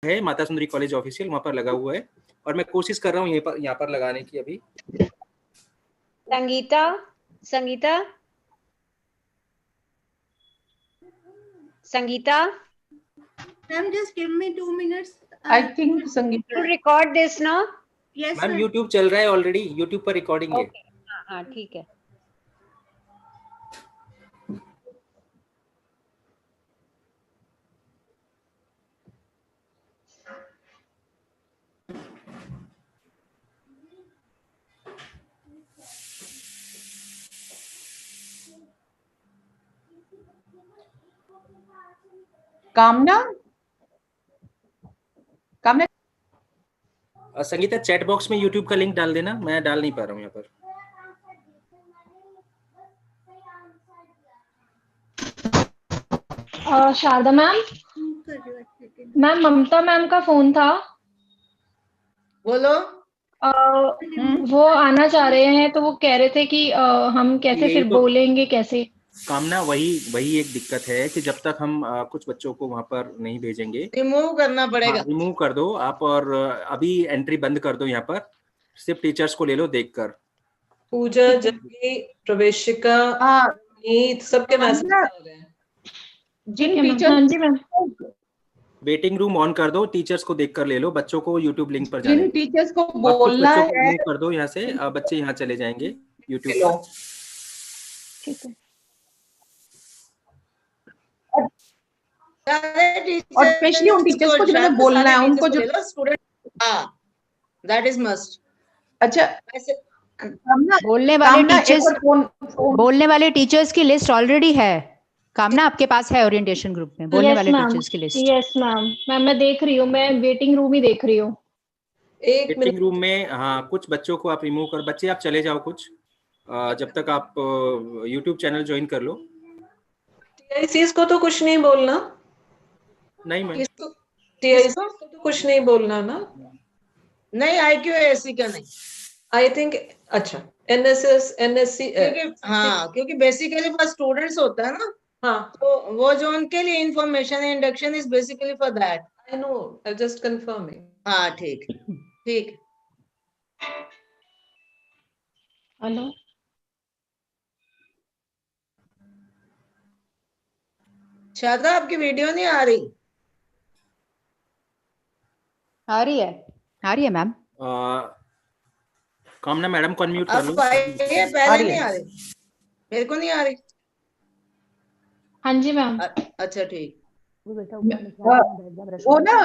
है Mata Sundari college official, वहां पर लगा हुआ है और मैं कोशिश कर रहा हूँ यहाँ पर लगाने की। अभी Sangeeta Ma'am, just give me 2 minutes. I think Sangeeta to record this now. Yes, ma'am sir. YouTube चल रहा है ऑलरेडी, यूट्यूब पर रिकॉर्डिंग है। हाँ ठीक है। कामना संगीता चैट बॉक्स में यूट्यूब का लिंक डाल देना, मैं डाल नहीं पा रहा हूँ यहाँ पर। शारदा मैम, ममता मैम का फोन था। बोलो। वो आना चाह रहे हैं, तो वो कह रहे थे कि हम कैसे फिर बोलेंगे कैसे। कामना वही एक दिक्कत है कि जब तक हम कुछ बच्चों को वहां पर नहीं भेजेंगे, रिमूव करना पड़ेगा। रिमूव कर दो आप, और अभी एंट्री बंद कर दो यहाँ पर, सिर्फ टीचर्स को ले लो देखकर। पूजा, जबकि प्रवेशिका, नीत, सबके मैसेज आ रहे हैं। जिन टीचर्स, जी मैम, वेटिंग रूम ऑन कर दो, टीचर्स को देखकर ले लो, बच्चों को यूट्यूब लिंक पर जिन टीचर्स को बोलना है रिमूव कर दो यहाँ से, बच्चे यहाँ चले जाएंगे यूट्यूब पर। ठीक है। और स्पेशली उन टीचर्स को जिन्होंने बोलना है, उनको जो स्टूडेंट, दैट इज मस्ट। अच्छा, बोलने वाले टीचर्स की लिस्ट ऑलरेडी है। कामना आपके पास है ओरिएंटेशन ग्रुप में बोलने वाले टीचर्स की लिस्ट? यस मैम, मैं देख रही हूँ, मैं वेटिंग रूम ही देख रही हूँ। वेटिंग रूम में हाँ, कुछ बच्चों को आप रिमूव कर, बच्चे आप चले जाओ कुछ, जब तक आप यूट्यूब चैनल ज्वाइन कर लो। टीआईसीएस को तो कुछ नहीं बोलना। नहीं मैम, टीआईसीएस को तो कुछ नहीं बोलना ना। नहीं, आईक्यूएसी का नहीं, आई थिंक। अच्छा, एनएसएस, एनएससी, क्योंकि बेसिकली बस स्टूडेंट्स होता है ना। हाँ, तो वो जो उनके लिए इंफॉर्मेशन है, induction is basically for that. I know, I just confirming. हाँ ठीक। हेलो, शारदा, आपकी वीडियो नहीं आ रही? आ रही है मैम। कामना मैडम को अनम्यूट कर लो। पहले नहीं आ रही, मेरे को नहीं आ रही। हाँ जी मैम। अच्छा ठीक। वो ना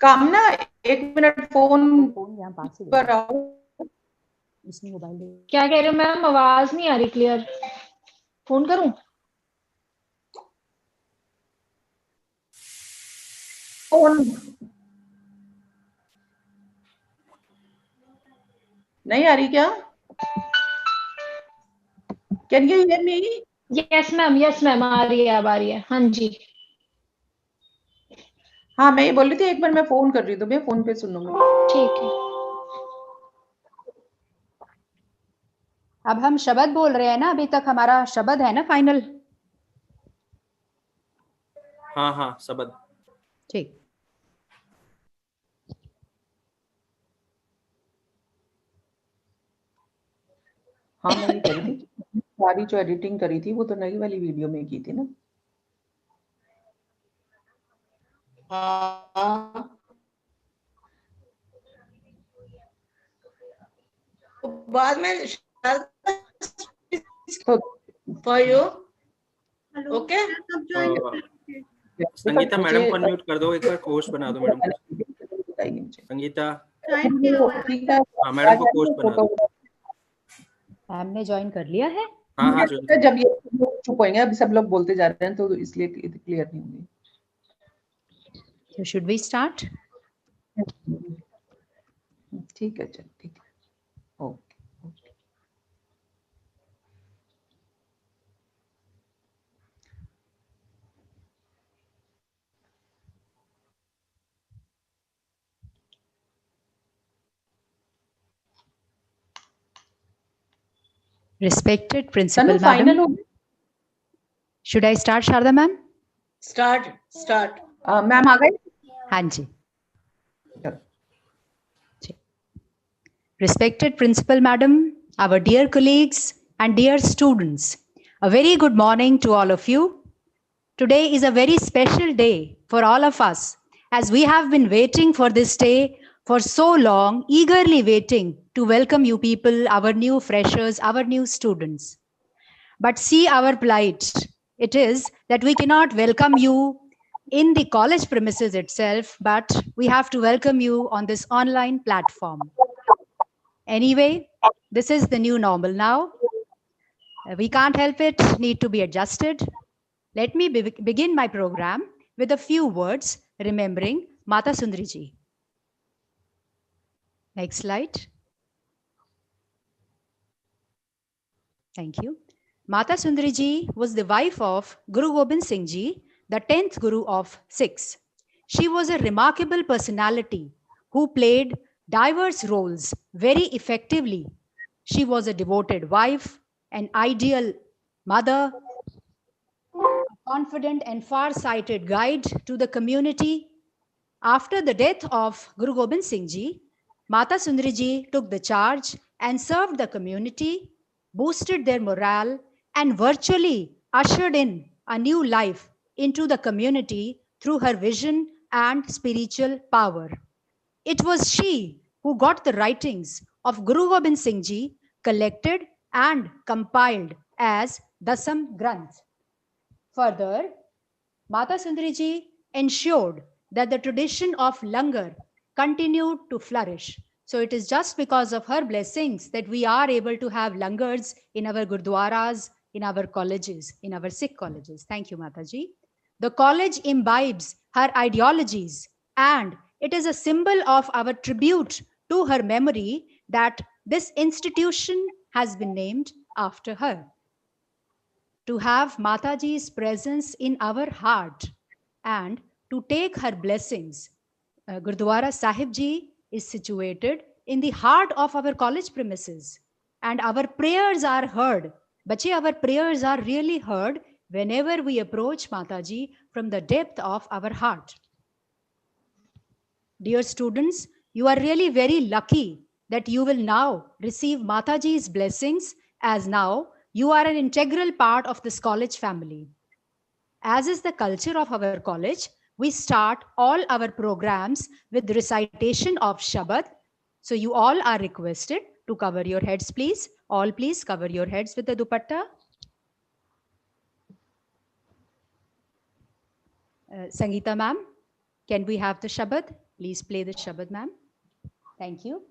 कामना, 1 मिनट फोन यहाँ पास ही पर आओ। इसमें मोबाइल क्या कह रहे हो मैम? आवाज नहीं आ रही क्लियर। फोन करूं? फोन नहीं आ रही क्या? Can you hear me? Yes ma'am, आ रही है, अब आ रही है। हाँ जी। हाँ, मैं ये बोल रही थी, एक बार मैं फोन कर रही हूँ, तो मैं फोन पे सुन लूंगी। ठीक है। अब हम शबद बोल रहे हैं ना, अभी तक हमारा शबद है ना फाइनल? हाँ शबद। ठीक। हाँ, मैं ये करी थी, सारी जो एडिटिंग करी थी वो तो नई वाली वीडियो में की थी ना। बाद में for you. Okay, Sangeeta madam को अनम्यूट कर दो, एक बार कोर्स बना दो मैडम को। संगीता, हाँ मैडम को कोर्स बना दो। मैम ने ज्वाइन कर लिया है? हाँ जब ये चुप होंगे, अभी सब लोग बोलते जा रहे हैं तो इसलिए क्लियर नहीं होंगे। So should we start? ठीक है, चल ठीक है, okay. Respected principal madam. Should I start, Sharda ma'am? Start. Ma'am आ गए? हाँ जी. Respected Principal Madam, our dear colleagues and dear students, a very good morning to all of you. Today is a very special day for all of us, as we have been waiting for this day for so long, eagerly waiting to welcome you people, our new freshers, our new students. But see our plight. It is that we cannot welcome you in the college premises itself, but we have to welcome you on this online platform. Anyway, this is the new normal now. We can't help it, need to be adjusted. Let me begin my program with a few words remembering Mata Sundri Ji. Next slide. Thank you. Mata Sundri Ji was the wife of Guru Gobind Singh Ji, the 10th Guru of Sikhs. She was a remarkable personality who played diverse roles very effectively. She was a devoted wife, an ideal mother, a confident and far-sighted guide to the community. After the death of Guru Gobind Singh Ji, Mata Sundri Ji took the charge and served the community, boosted their morale, and virtually ushered in a new life into the community through her vision and spiritual power. It was she who got the writings of Guru Gobind Singh Ji collected and compiled as Dasam Granth. Further, Mata Sundri Ji ensured that the tradition of langar continued to flourish. So it is just because of her blessings that we are able to have langars in our gurdwaras, in our colleges, in our Sikh colleges. Thank you, Mataji. The college imbibes her ideologies, and it is a symbol of our tribute to her memory that this institution has been named after her. To have Mataji's presence in our heart and to take her blessings. Gurdwara Sahib Ji is situated in the heart of our college premises, and our prayers are heard. Bache, our prayers are really heard whenever we approach Mataji from the depth of our heart. Dear students, you are really very lucky that you will now receive Mataji's blessings, as now you are an integral part of this college family. As is the culture of our college, we start all our programs with recitation of Shabad. So you all are requested to cover your heads, please. All please cover your heads with the dupatta. Sangeeta ma'am, can we have the Shabad? Please play the Shabad, ma'am. Thank you.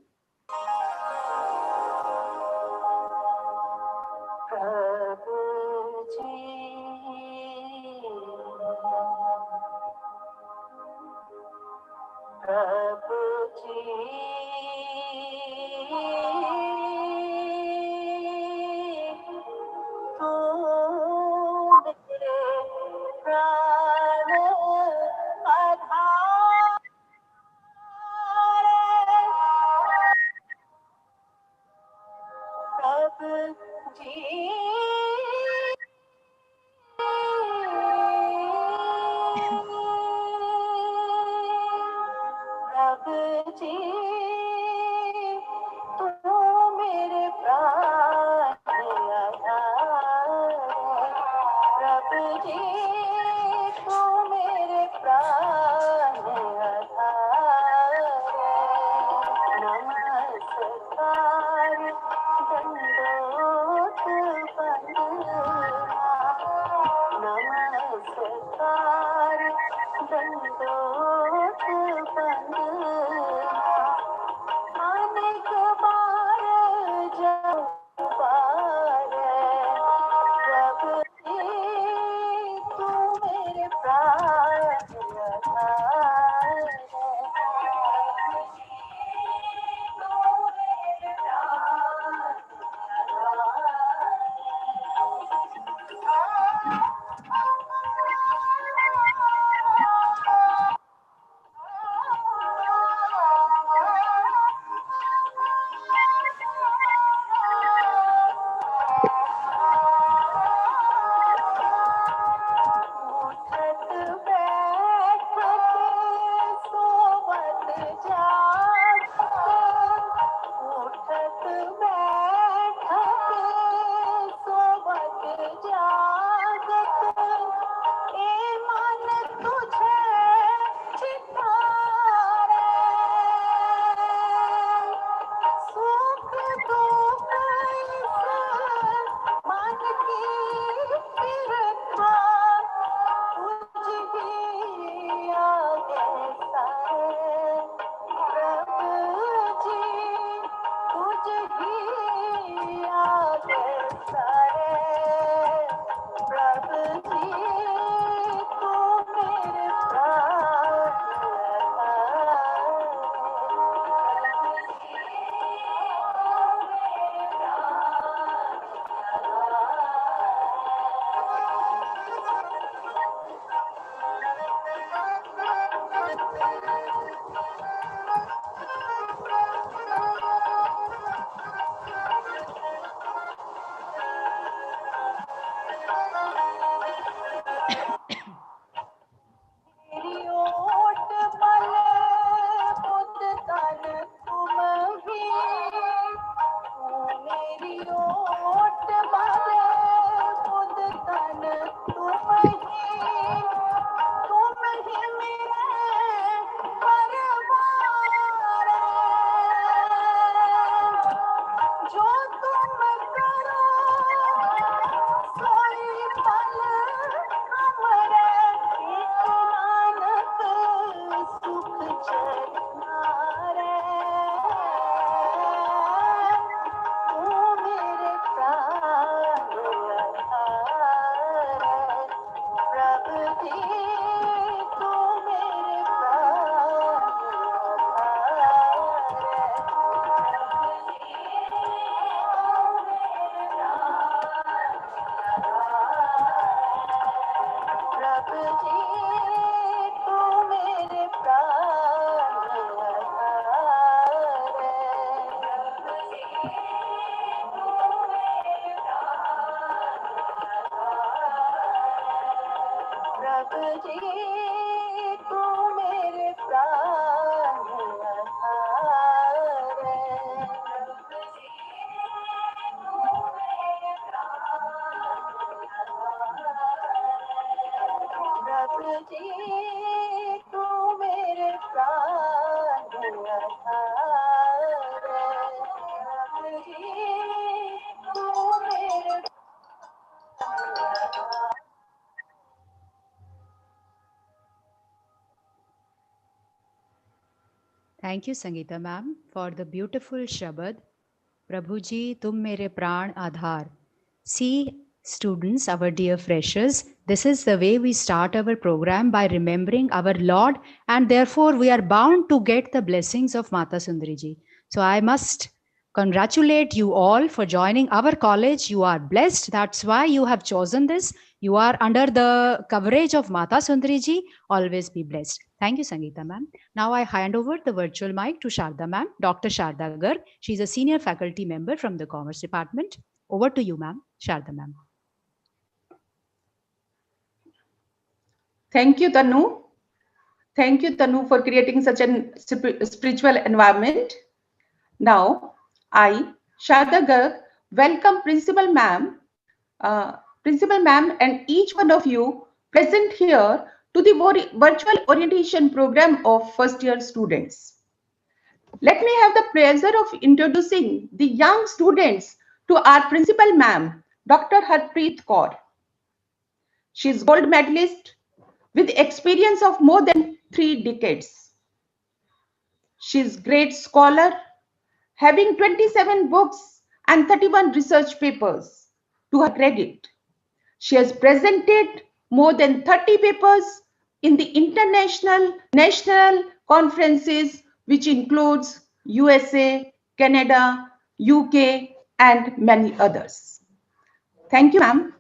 Thank you, Sangeeta ma'am, for the beautiful Shabad. Prabhu ji, tum mere pran aadhar. See, students, our dear freshers, this is the way we start our program by remembering our Lord, and therefore we are bound to get the blessings of Mata Sundri ji. So I must congratulate you all for joining our college. You are blessed. That's why you have chosen this. You are under the coverage of Mata Sundri ji. Always be blessed. Thank you, Sangeeta ma'am. Now I hand over the virtual mic to Sharda ma'am, Dr. Sharda Gar. She's a senior faculty member from the Commerce Department. Over to you, ma'am. Sharda ma'am. Thank you, Tanu. Thank you, Tanu, for creating such a spiritual environment. Now, I, Sharda Garg, welcome Principal Ma'am, and each one of you present here to the virtual orientation program of first year students. Let me have the pleasure of introducing the young students to our Principal Ma'am, Dr. Harpreet Kaur. She is gold medalist with experience of more than 3 decades. She is great scholar, having 27 books and 31 research papers to her credit. She has presented more than 30 papers in the international, national conferences, which includes USA, Canada, UK, and many others. Thank you, ma'am.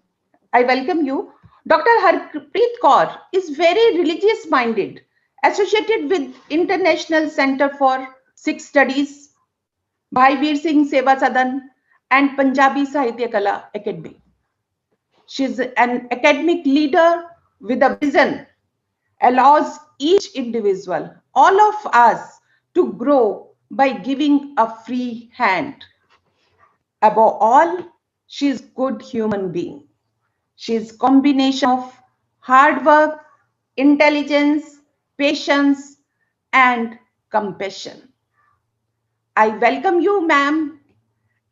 I welcome you. Dr. Harpreet Kaur is very religious-minded, associated with International Center for Sikh Studies, Bhai Veer Singh Seva Sadan, and Punjabi Sahitya Kala Academy. She is an academic leader with a vision, allows each individual, all of us, to grow by giving a free hand. Above all, she is a good human being. She is a combination of hard work, intelligence, patience, and compassion. I welcome you, ma'am,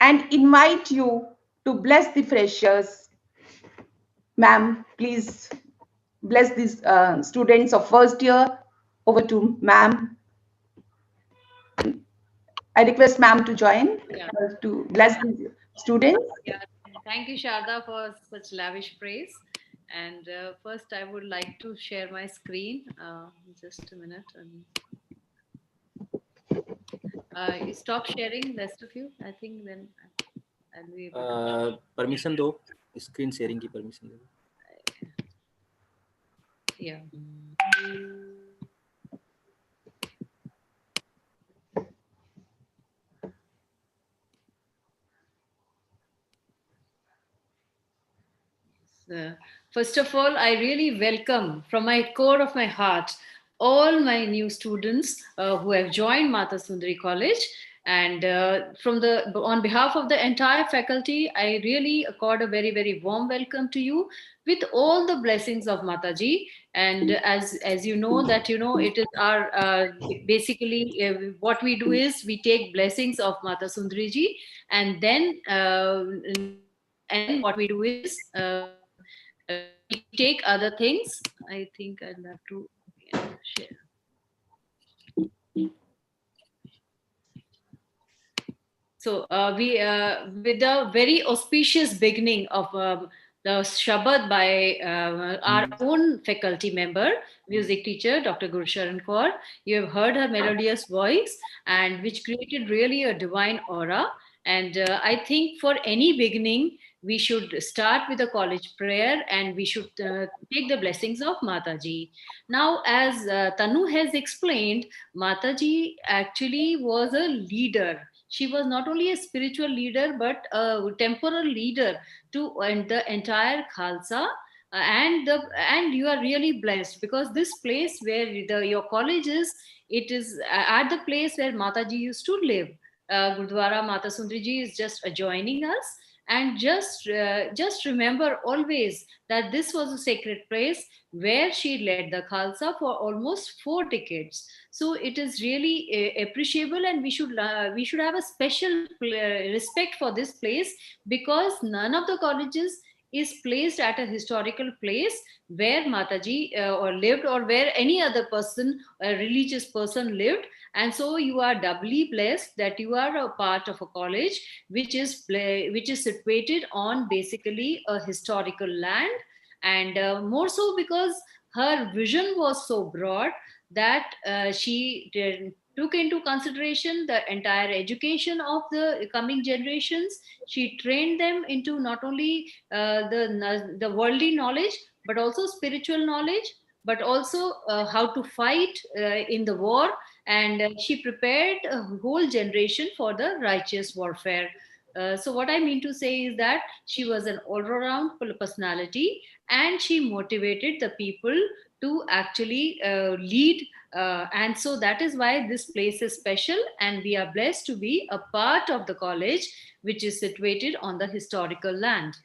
and invite you to bless the freshers. Ma'am, please bless these students of first year. Over to ma'am. I request ma'am to join to bless the students. Yeah. Thank you, Sharda, for such lavish praise. And first, I would like to share my screen. Just a minute. You stop sharing, rest of you. I think then I'll be able to. Permission do. Screen sharing की permission दो. Yeah. First of all, I really welcome from my core of my heart all my new students who have joined Mata Sundari College. And on behalf of the entire faculty, I really accord a very, very warm welcome to you with all the blessings of Mataji. And as you know that, it is our, basically what we do is we take blessings of Mata Sundari Ji, and then what we do is we take other things. I think I'll have to share. So we, with a very auspicious beginning of the Shabad by our own faculty member, music teacher, Dr. Gurusharan Kaur. You have heard her melodious voice, and which created really a divine aura. And I think for any beginning, we should start with a college prayer, and we should take the blessings of Mataji. Now, as Tanu has explained, Mataji actually was a leader. She was not only a spiritual leader, but a temporal leader to the entire Khalsa. And you are really blessed, because this place where your college is, it is at the place where Mataji used to live. Gurdwara Mata Sundri Ji is just adjoining us. And just remember always that this was a sacred place where she led the Khalsa for almost 4 decades. So it is really appreciable, and we should have a special respect for this place, because none of the colleges is placed at a historical place where Mataji or lived, or where any other person, a religious person lived. And so you are doubly blessed that you are a part of a college which is situated on basically a historical land. And more so because her vision was so broad that she took into consideration the entire education of the coming generations. She trained them into not only the worldly knowledge, but also spiritual knowledge, but also how to fight in the war. And she prepared a whole generation for the righteous warfare. So what I mean to say is that she was an all-around personality, and she motivated the people to actually lead. And so that is why this place is special, and we are blessed to be a part of the college which is situated on the historical land.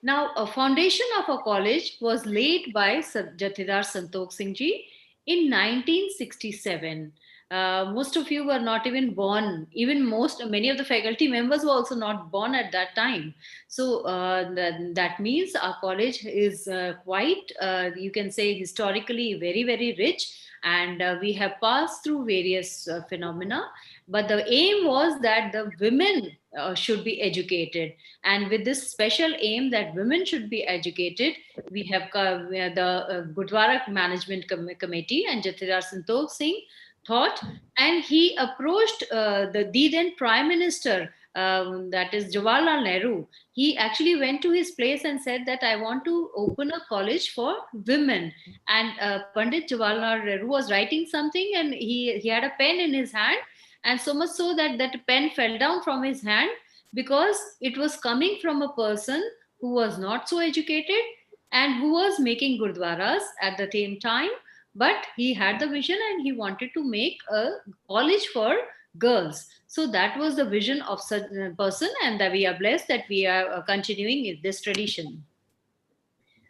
Now, a foundation of a college was laid by Jathedar Santokh Singh Ji in 1967. Most of you were not even born. Even many of the faculty members were also not born at that time. So that means our college is quite, you can say, historically very, very rich. And we have passed through various phenomena. But the aim was that the women should be educated. And with this special aim that women should be educated, we have the Gurdwara Management Committee, and Jathedar Santokh Singh thought, and he approached the then Prime Minister, that is Jawaharlal Nehru. He actually went to his place and said that I want to open a college for women. And Pandit Jawaharlal Nehru was writing something, and he had a pen in his hand, and so much so that that pen fell down from his hand, because it was coming from a person who was not so educated and who was making gurdwaras at the same time. But he had the vision and he wanted to make a college for girls. So that was the vision of such a person, and that we are blessed that we are continuing this tradition.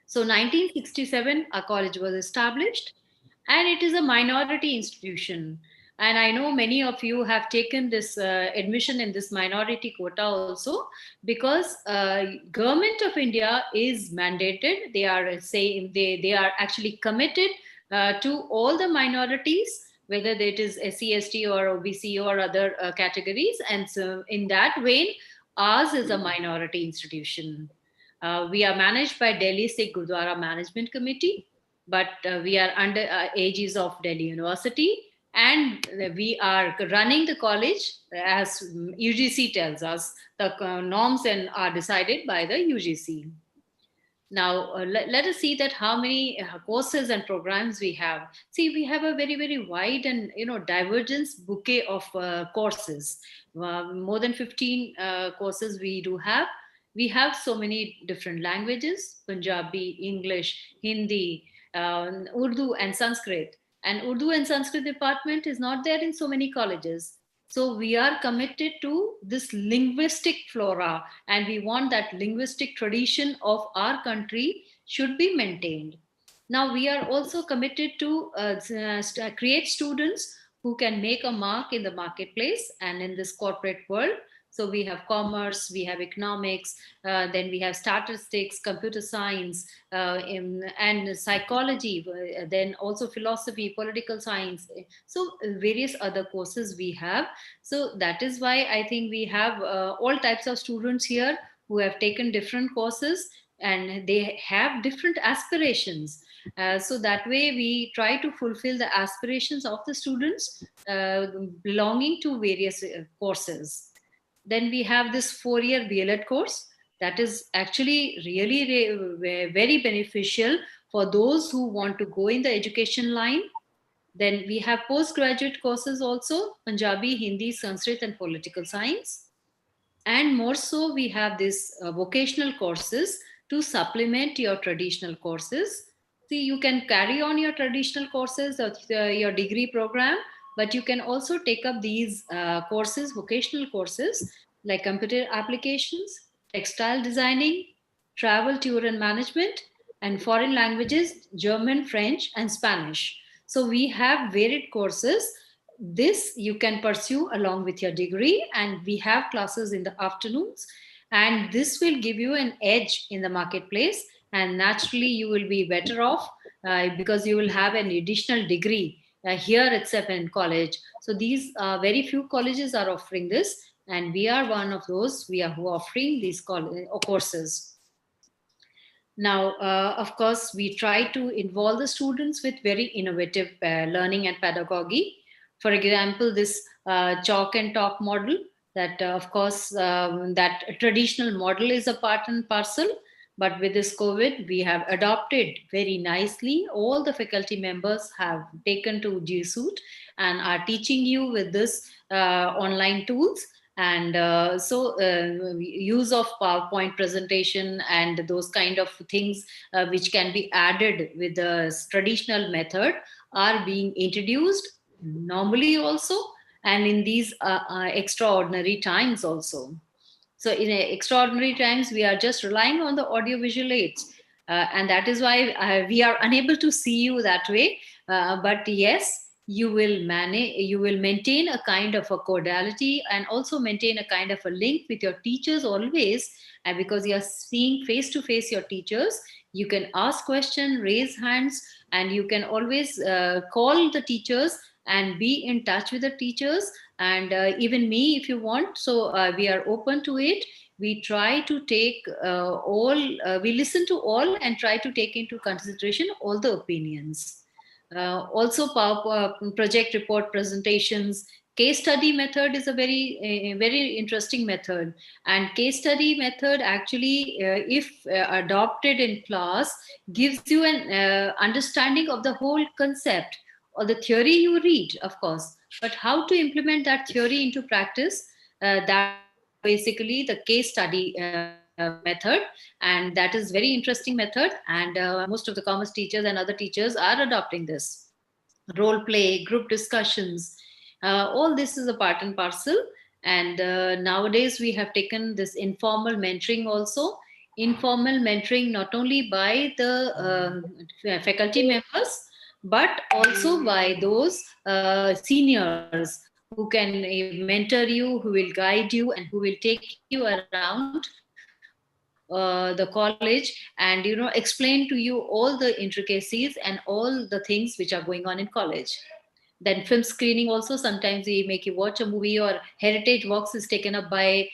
So 1967, a college was established, and it is a minority institution. And I know many of you have taken this admission in this minority quota also, because government of India is mandated. They are saying they are actually committed to all the minorities, whether it is SC, ST or OBC or other categories. And so in that vein, ours is a minority institution. We are managed by Delhi Sikh Gurdwara Management Committee, but we are under aegis of Delhi University, and we are running the college as UGC tells us. The norms and are decided by the UGC. Now, let us see that how many courses and programs we have. See, we have a very, very wide and divergence bouquet of courses. More than 15 courses we do have. We have so many different languages: Punjabi, English, Hindi, Urdu, and Sanskrit. And Urdu and Sanskrit department is not there in so many colleges. So we are committed to this linguistic flora, and we want that linguistic tradition of our country should be maintained. Now we are also committed to create students who can make a mark in the marketplace and in this corporate world. So we have commerce, we have economics, then we have statistics, computer science, and psychology, then also philosophy, political science. So various other courses we have. So that is why I think we have all types of students here who have taken different courses, and they have different aspirations. So that way we try to fulfill the aspirations of the students belonging to various courses. Then we have this 4-year BLEd course that is actually really very beneficial for those who want to go in the education line. Then we have postgraduate courses also: Punjabi, Hindi, Sanskrit, and political science. And more so, we have these vocational courses to supplement your traditional courses. See, you can carry on your traditional courses or your degree program, but you can also take up these courses, vocational courses, like computer applications, textile designing, travel, tour and management, and foreign languages, German, French, and Spanish. So we have varied courses. This you can pursue along with your degree, and we have classes in the afternoons. And this will give you an edge in the marketplace, and naturally you will be better off because you will have an additional degree here itself in college. So these very few colleges are offering this, and we are one of those who are offering these courses. Now, of course, we try to involve the students with very innovative learning and pedagogy. For example, this chalk and talk model, that of course, that traditional model is a part and parcel, but with this COVID, we have adopted very nicely. All the faculty members have taken to G Suite and are teaching you with this online tools. And use of PowerPoint presentation and those kind of things which can be added with the traditional method are being introduced normally also, and in these extraordinary times also. So in extraordinary times, we are just relying on the audiovisual aids. And that is why we are unable to see you that way. But yes, you will maintain a kind of a cordiality and also maintain a kind of a link with your teachers always. And because you are seeing face to face your teachers, you can ask questions, raise hands, and you can always call the teachers and be in touch with the teachers, and even me if you want. So we are open to it. We try to take we listen to all and try to take into consideration all the opinions. Also, project report presentations, case study method is a very interesting method. And case study method actually, if adopted in class, gives you an understanding of the whole concept or the theory you read, of course. But how to implement that theory into practice, that basically the case study method, and that is very interesting method, and most of the commerce teachers and other teachers are adopting this. Role play, group discussions, all this is a part and parcel. And nowadays we have taken this informal mentoring also. Informal mentoring not only by the faculty members, but also by those seniors who can mentor you, who will guide you, and who will take you around the college, and explain to you all the intricacies and all the things which are going on in college. Then film screening also, sometimes we make you watch a movie, or heritage walks is taken up by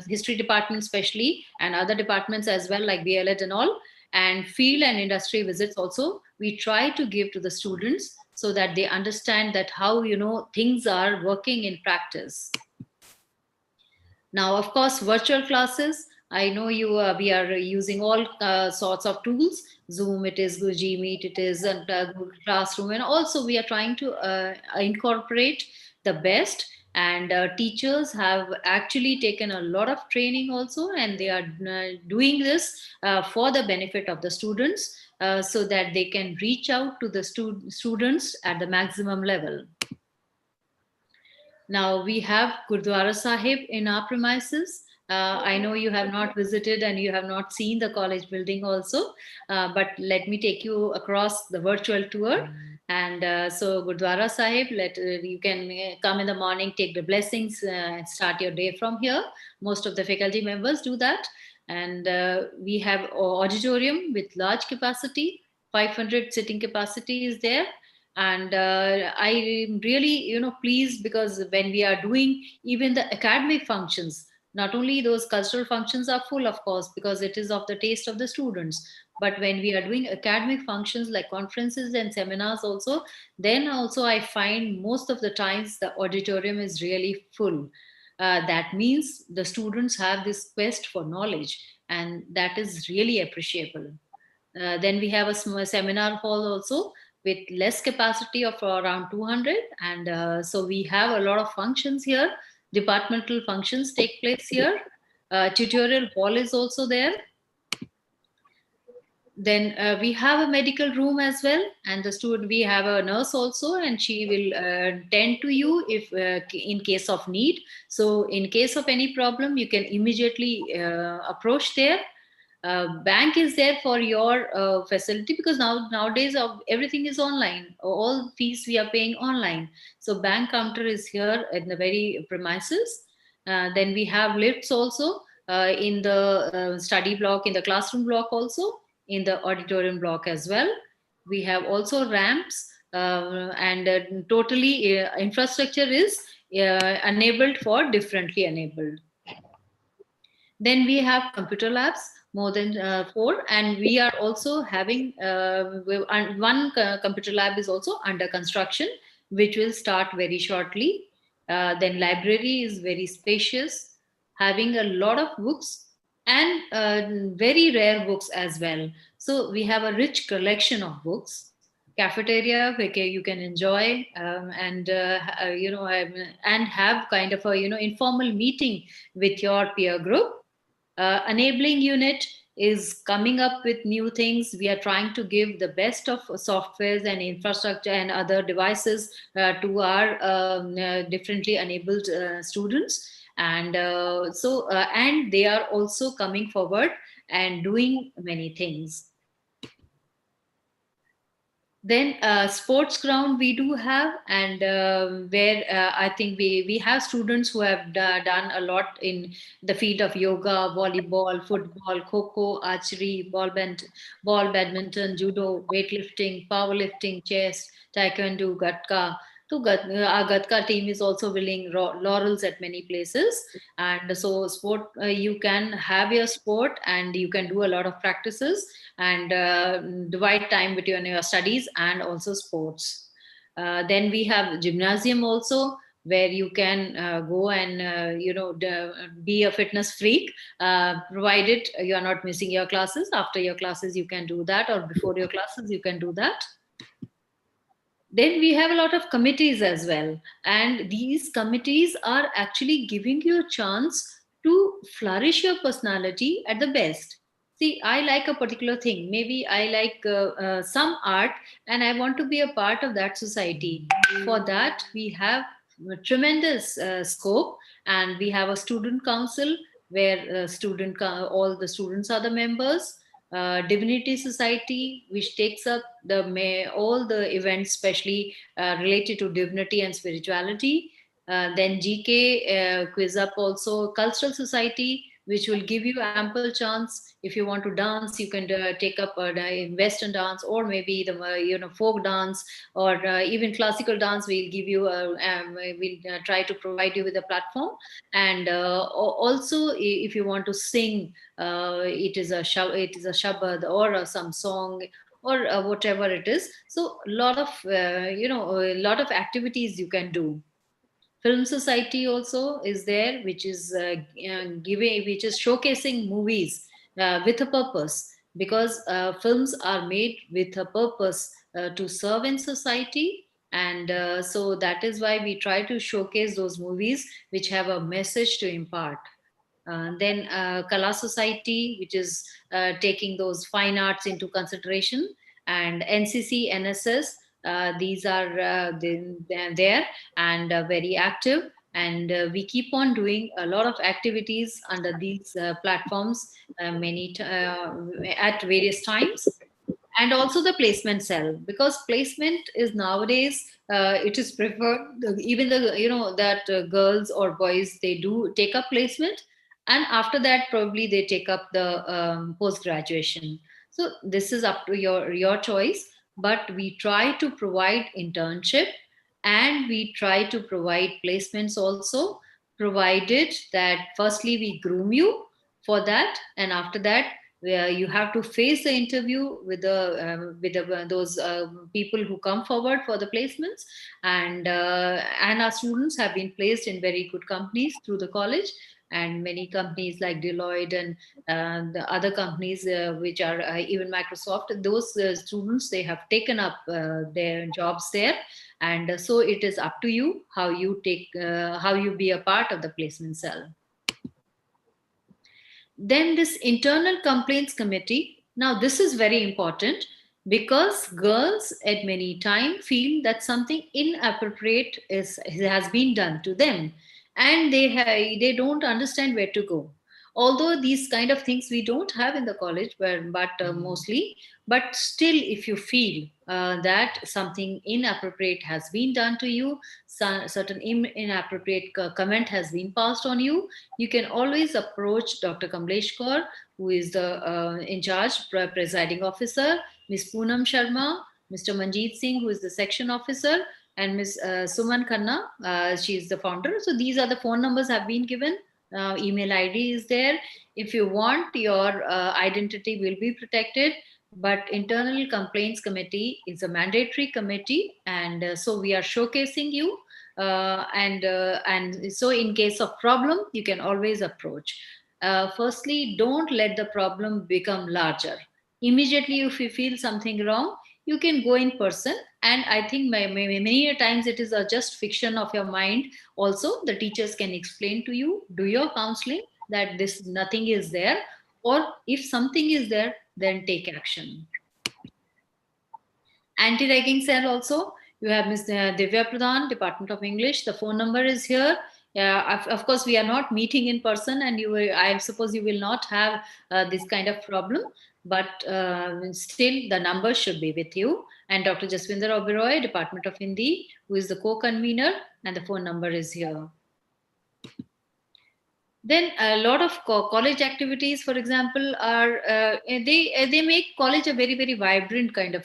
history department especially, and other departments as well, like BLED and all. And field and industry visits also we try to give to the students, so that they understand that how things are working in practice. Now, of course, virtual classes, I know we are using all sorts of tools. Zoom, it is Google Meet, it is Google Classroom, and also we are trying to incorporate the best. And teachers have actually taken a lot of training also, and they are doing this for the benefit of the students, so that they can reach out to the students at the maximum level. Now we have Gurdwara Sahib in our premises. I know you have not visited and you have not seen the college building also, but let me take you across the virtual tour. And so Gurdwara Sahib, you can come in the morning, take the blessings, and start your day from here. Most of the faculty members do that. And we have auditorium with large capacity, 500 sitting capacity is there. And I'm really pleased, because when we are doing even the academic functions, not only those cultural functions are full, of course, because it is of the taste of the students, but when we are doing academic functions like conferences and seminars also, then also I find most of the times the auditorium is really full. That means the students have this quest for knowledge, and that is really appreciable. Then we have a small seminar hall also, with less capacity of around 200. And so we have a lot of functions here. Departmental functions take place here. Tutorial hall is also there. Then we have a medical room as well, and we have a nurse also, and she will tend to you if in case of need. So in case of any problem, you can immediately approach there. Bank is there for your facility, because nowadays everything is online. All fees we are paying online. So bank counter is here in the very premises. Then we have lifts also. in the study block, in the classroom block also, in the auditorium block as well. We have also ramps, and totally infrastructure is enabled for differently enabled. Then we have computer labs, more than 4, and we are also having one computer lab is also under construction, which will start very shortly. Then library is very spacious, having a lot of books and very rare books as well. So we have a rich collection of books. Cafeteria where you can enjoy and and have kind of a informal meeting with your peer group. Enabling unit is coming up with new things. We are trying to give the best of softwares and infrastructure and other devices to our differently enabled students. And and they are also coming forward and doing many things. Then sports ground we do have, and where I think we have students who have done a lot in the field of yoga, volleyball, football, kho-kho, archery, ball badminton, judo, weightlifting, powerlifting, chess, taekwondo, gatka. So our Gatka team is also winning laurels at many places. And so sport, you can have your sport and you can do a lot of practices and divide time between your studies and also sports. Then we have gymnasium also, where you can go and be a fitness freak, provided you are not missing your classes. After your classes you can do that, or before your classes you can do that. Then we have a lot of committees as well, and these committees are actually giving you a chance to flourish your personality at the best. See, I like a particular thing. Maybe I like some art and I want to be a part of that society. For that, we have a tremendous scope, and we have a student council where all the students are the members. Divinity Society, which takes up all the events, especially related to divinity and spirituality. Then GK quiz up also Cultural Society, which will give you ample chance. If you want to dance, you can take up Western dance, or maybe the folk dance, or even classical dance. We'll give you we'll try to provide you with a platform. And also, if you want to sing, it is a Shabad or some song, or whatever it is. So a lot of a lot of activities you can do. Film Society also is there, which is which is showcasing movies with a purpose, because films are made with a purpose to serve in society. And so that is why we try to showcase those movies which have a message to impart. Then Kala Society, which is taking those fine arts into consideration, and NCC, NSS, these are they're there and very active. And we keep on doing a lot of activities under these platforms at various times. And also the placement cell, because placement is nowadays it is preferred. Even that girls or boys, they do take up placement, and after that probably they take up the post graduation. So this is up to your choice, but we try to provide internship and we try to provide placements also, provided that firstly we groom you for that, and after that where you have to face the interview with those people who come forward for the placements. And our students have been placed in very good companies through the college, and many companies like Deloitte and the other companies which are even Microsoft, those students, they have taken up their jobs there. And so it is up to you how you be a part of the placement cell. Then this internal complaints committee. Now this is very important, because girls at many times feel that something inappropriate has been done to them, and they don't understand where to go. Although these kind of things we don't have in the college, but mostly, but still, if you feel that something inappropriate has been done to you, certain inappropriate comment has been passed on you, you can always approach Dr. Kamlesh Kaur, who is the in charge presiding officer, Ms. Poonam Sharma, Mr. Manjeet Singh, who is the section officer, and Ms. Suman Khanna, she is the founder. So these are the phone numbers have been given. Email ID is there. If you want, your identity will be protected. But internal complaints committee is a mandatory committee, and so we are showcasing you. And so in case of problem, you can always approach. Firstly, don't let the problem become larger. Immediately, if you feel something wrong, you can go in person. And I think many times it is just fiction of your mind. Also, the teachers can explain to you, do your counseling, that this nothing is there, or if something is there, then take action. Anti-ragging cell also, you have Ms. Divya Pradhan, Department of English. The phone number is here. Of course, we are not meeting in person, and I suppose you will not have this kind of problem, but still the number should be with you. And Dr. Jaswinder Oberoi, Department of Hindi, who is the co-convener, and the phone number is here. Then a lot of college activities, for example, are they make college a very, very vibrant kind of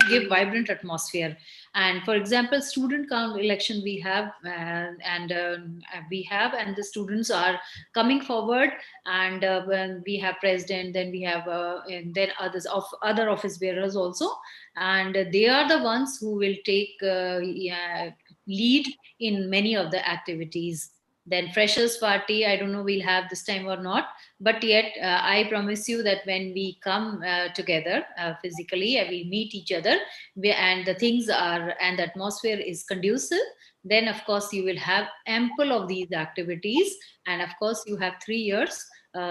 give vibrant atmosphere. And for example, student council election we have, and the students are coming forward, and when we have president, then we have and then other office bearers also, and they are the ones who will take lead in many of the activities. Then freshers party, I don't know we'll have this time or not, but yet I promise you that when we come together physically, we meet each other, and the things are, and the atmosphere is conducive, then of course you will have ample of these activities. And of course you have 3 years,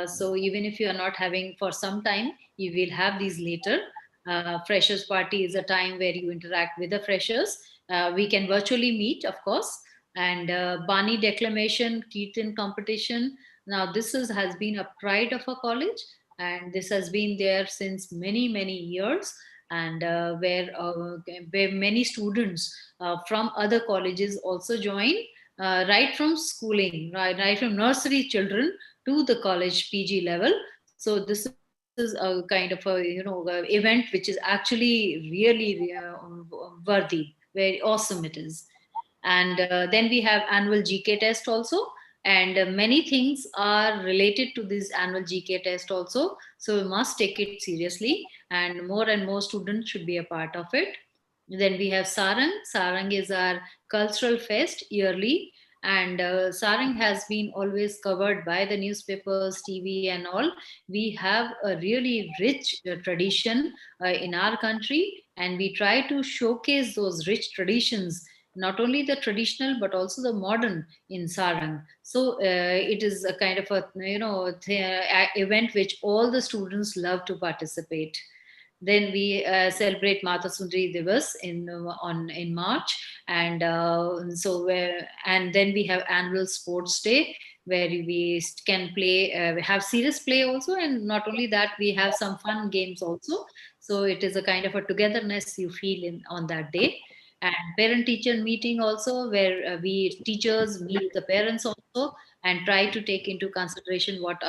so even if you are not having for some time, you will have these later. Freshers party is a time where you interact with the freshers. We can virtually meet, of course. And Bani declamation, Kirtan competition. Now this has been a pride of a college, and this has been there since many, many years, and where many students from other colleges also join, right from schooling, right from nursery children to the college PG level. So this is a kind of a event which is actually really worthy, very awesome it is. And then we have annual GK test also, and many things are related to this annual GK test also, so we must take it seriously, and more students should be a part of it. Then we have Sarang is our cultural fest yearly, and Sarang has been always covered by the newspapers, TV and all. We have a really rich tradition in our country, and we try to showcase those rich traditions, not only the traditional but also the modern in Sarang. So it is a kind of a event which all the students love to participate. Then we celebrate Mata Sundri Divas in March, and and then we have annual sports day where we can play, we have serious play also, and not only that, we have some fun games also. So it is a kind of a togetherness you feel on that day. And parent-teacher meeting also, where we teachers meet the parents also and try to take into consideration what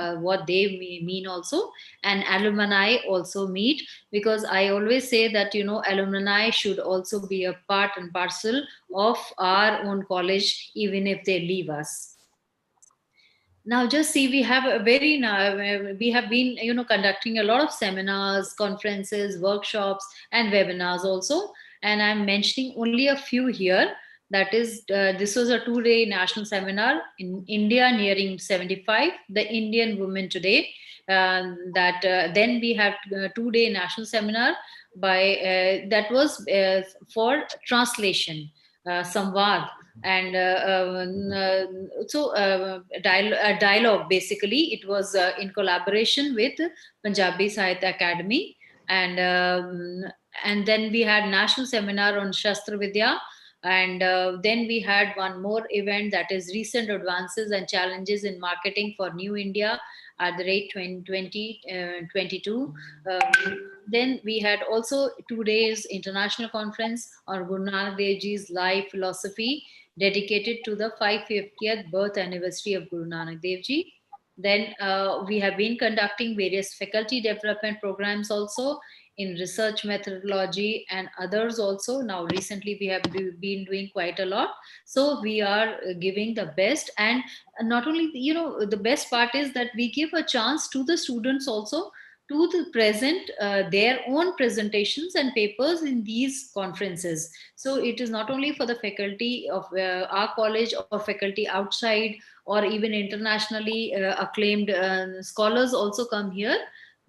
they mean also. And alumni also meet, because I always say that alumni should also be a part and parcel of our own college, even if they leave us. Now just see, we have been conducting a lot of seminars, conferences, workshops and webinars also, and I'm mentioning only a few here. That is, this was a 2-day national seminar in India nearing 75, the Indian women today. Then we have a 2-day national seminar that was for translation, Samvad, and a dialogue. Basically, it was in collaboration with Punjabi Sahitya Academy, and then we had national seminar on Shastra Vidya, And then we had one more event, that is recent advances and challenges in marketing for New India at the rate 2022. Then we had also 2 days international conference on Guru Nanak Dev Ji's life philosophy, dedicated to the 550th birth anniversary of Guru Nanak Dev Ji. Then we have been conducting various faculty development programs also in research methodology and others also. Now recently we have been doing quite a lot. So we are giving the best, and not only, the best part is that we give a chance to the students also to present their own presentations and papers in these conferences. So it is not only for the faculty of our college or faculty outside, or even internationally acclaimed scholars also come here.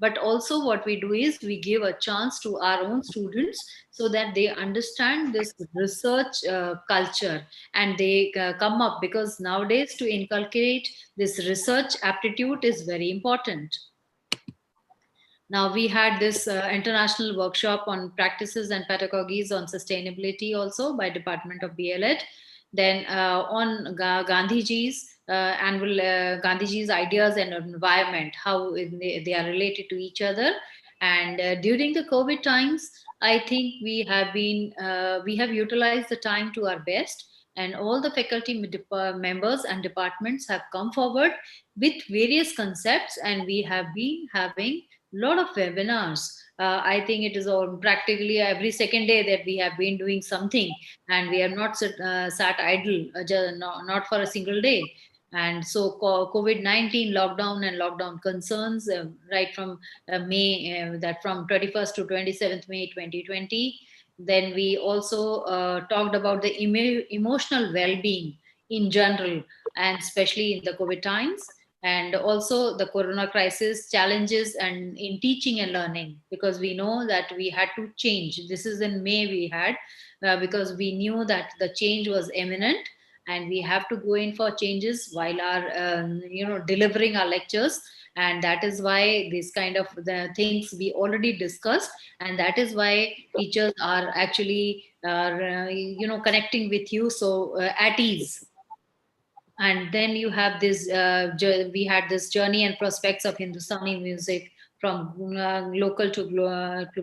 But also what we do is we give a chance to our own students so that they understand this research culture, and they come up, because nowadays to inculcate this research aptitude is very important. Now we had this international workshop on practices and pedagogies on sustainability also by Department of BLED. Then on Gandhiji's annual Gandhiji's ideas and environment, how they are related to each other. And during the COVID times, I think we have utilized the time to our best, and all the faculty members and departments have come forward with various concepts, and we have been having lot of webinars. I think it is all practically every second day that we have been doing something, and we have not sat idle, not for a single day. And so COVID-19 lockdown and lockdown concerns, right from May, that from 21st to 27th May 2020. Then we also talked about the emotional well-being in general, and especially in the COVID times, and also the corona crisis challenges and in teaching and learning, because we know that we had to change. This is in May we had, because we knew that the change was imminent, and we have to go in for changes while our delivering our lectures. And that is why this kind of the things we already discussed, and that is why teachers are actually connecting with you so at ease. And then you have this we had this journey and prospects of Hindustani music from local to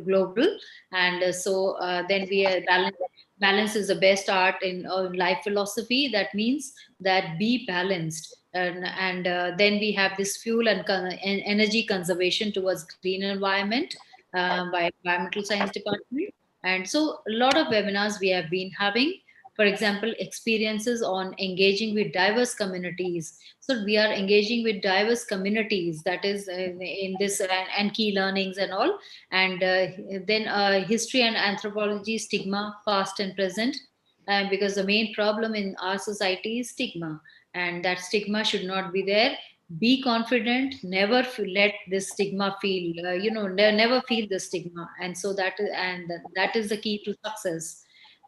global. And then we balance is the best art in life philosophy. That means that be balanced. And then we have this fuel and energy conservation towards green environment by environmental science department. And so a lot of webinars we have been having. For example, experiences on engaging with diverse communities. So we are engaging with diverse communities, that is in this, and key learnings and all. And then history and anthropology, stigma, past and present. Because the main problem in our society is stigma, and that stigma should not be there. Be confident, never let this stigma feel, never feel the stigma. And so that is the key to success.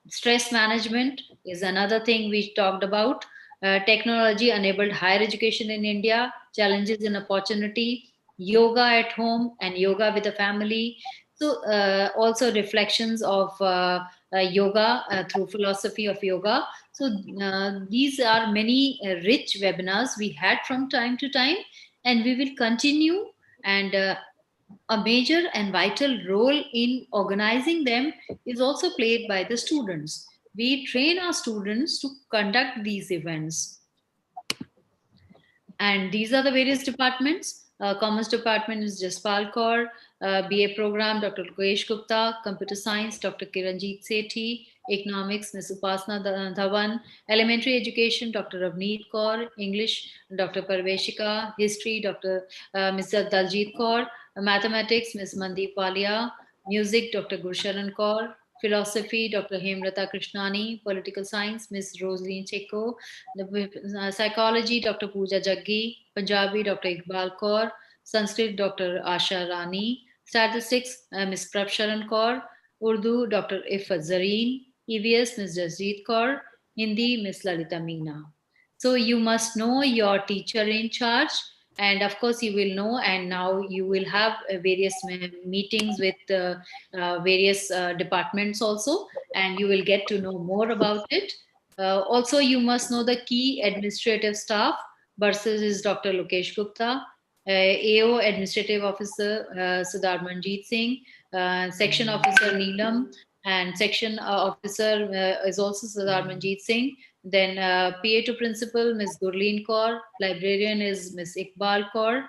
Stress management is another thing we talked about. Technology enabled higher education in India, challenges and opportunity, yoga at home and yoga with the family. So also reflections of yoga through philosophy of yoga. So these are many rich webinars we had from time to time, and we will continue. And a major and vital role in organizing them is also played by the students. We train our students to conduct these events. And these are the various departments. Commerce department is Jaspal Kaur, BA program, Dr. Lokesh Gupta, computer science, Dr. Kiranjit Sethi, economics, Ms. Upasna Dhawan, elementary education, Dr. Ravneet Kaur, English, Dr. Parveshika, history, Dr. Mr. Daljit Kaur, mathematics, Ms. Mandeep Walia, music, Dr. Gursharan Kaur, philosophy, Dr. Hemlata Krishnani, political science, Ms. Rosaline Cheko, psychology, Dr. Pooja Jaggi, Punjabi, Dr. Iqbal Kaur, Sanskrit, Dr. Asha Rani, statistics, Ms. Prabsharan Kaur, Urdu, Dr. Ifat Zareen, EVS, Ms. Jasjeet Kaur, Hindi, Ms. Lalita Meena. So you must know your teacher in charge, and of course you will know, and now you will have various meetings with various departments also. and you will get to know more about it. Also, you must know the key administrative staff. Bursars is Dr. Lokesh Gupta, AO Administrative Officer Sudhar Manjeet Singh, Section Officer Neelam, and Section Officer is also Sudhar Manjeet Singh. Then PA to Principal, Ms. Gurleen Kaur. Librarian is Ms. Iqbal Kaur.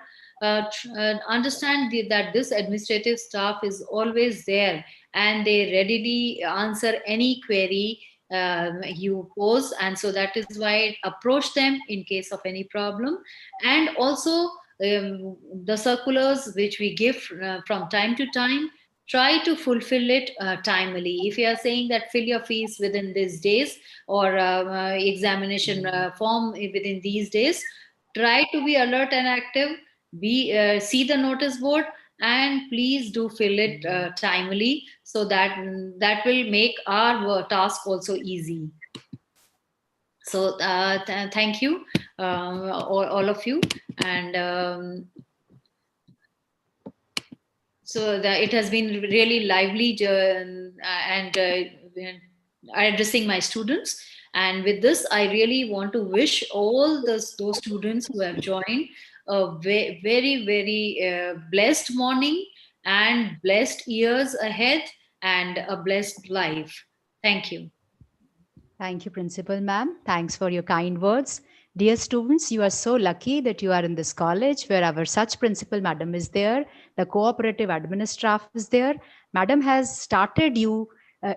Understand that this administrative staff is always there and they readily answer any query you pose, and so that is why approach them in case of any problem. And also the circulars which we give from time to time, try to fulfill it timely. If you are saying that fill your fees within these days, or examination form within these days, try to be alert and active, be see the notice board, and please do fill it timely, so that that will make our task also easy. So thank you, all of you. And so it has been really lively and addressing my students. And with this, I really want to wish all those students who have joined a very, very blessed morning and blessed years ahead and a blessed life. Thank you. Thank you, Principal Ma'am. Thanks for your kind words. Dear students, you are so lucky that you are in this college where our such principal madam is there. The cooperative admin staff is there. Madam has started you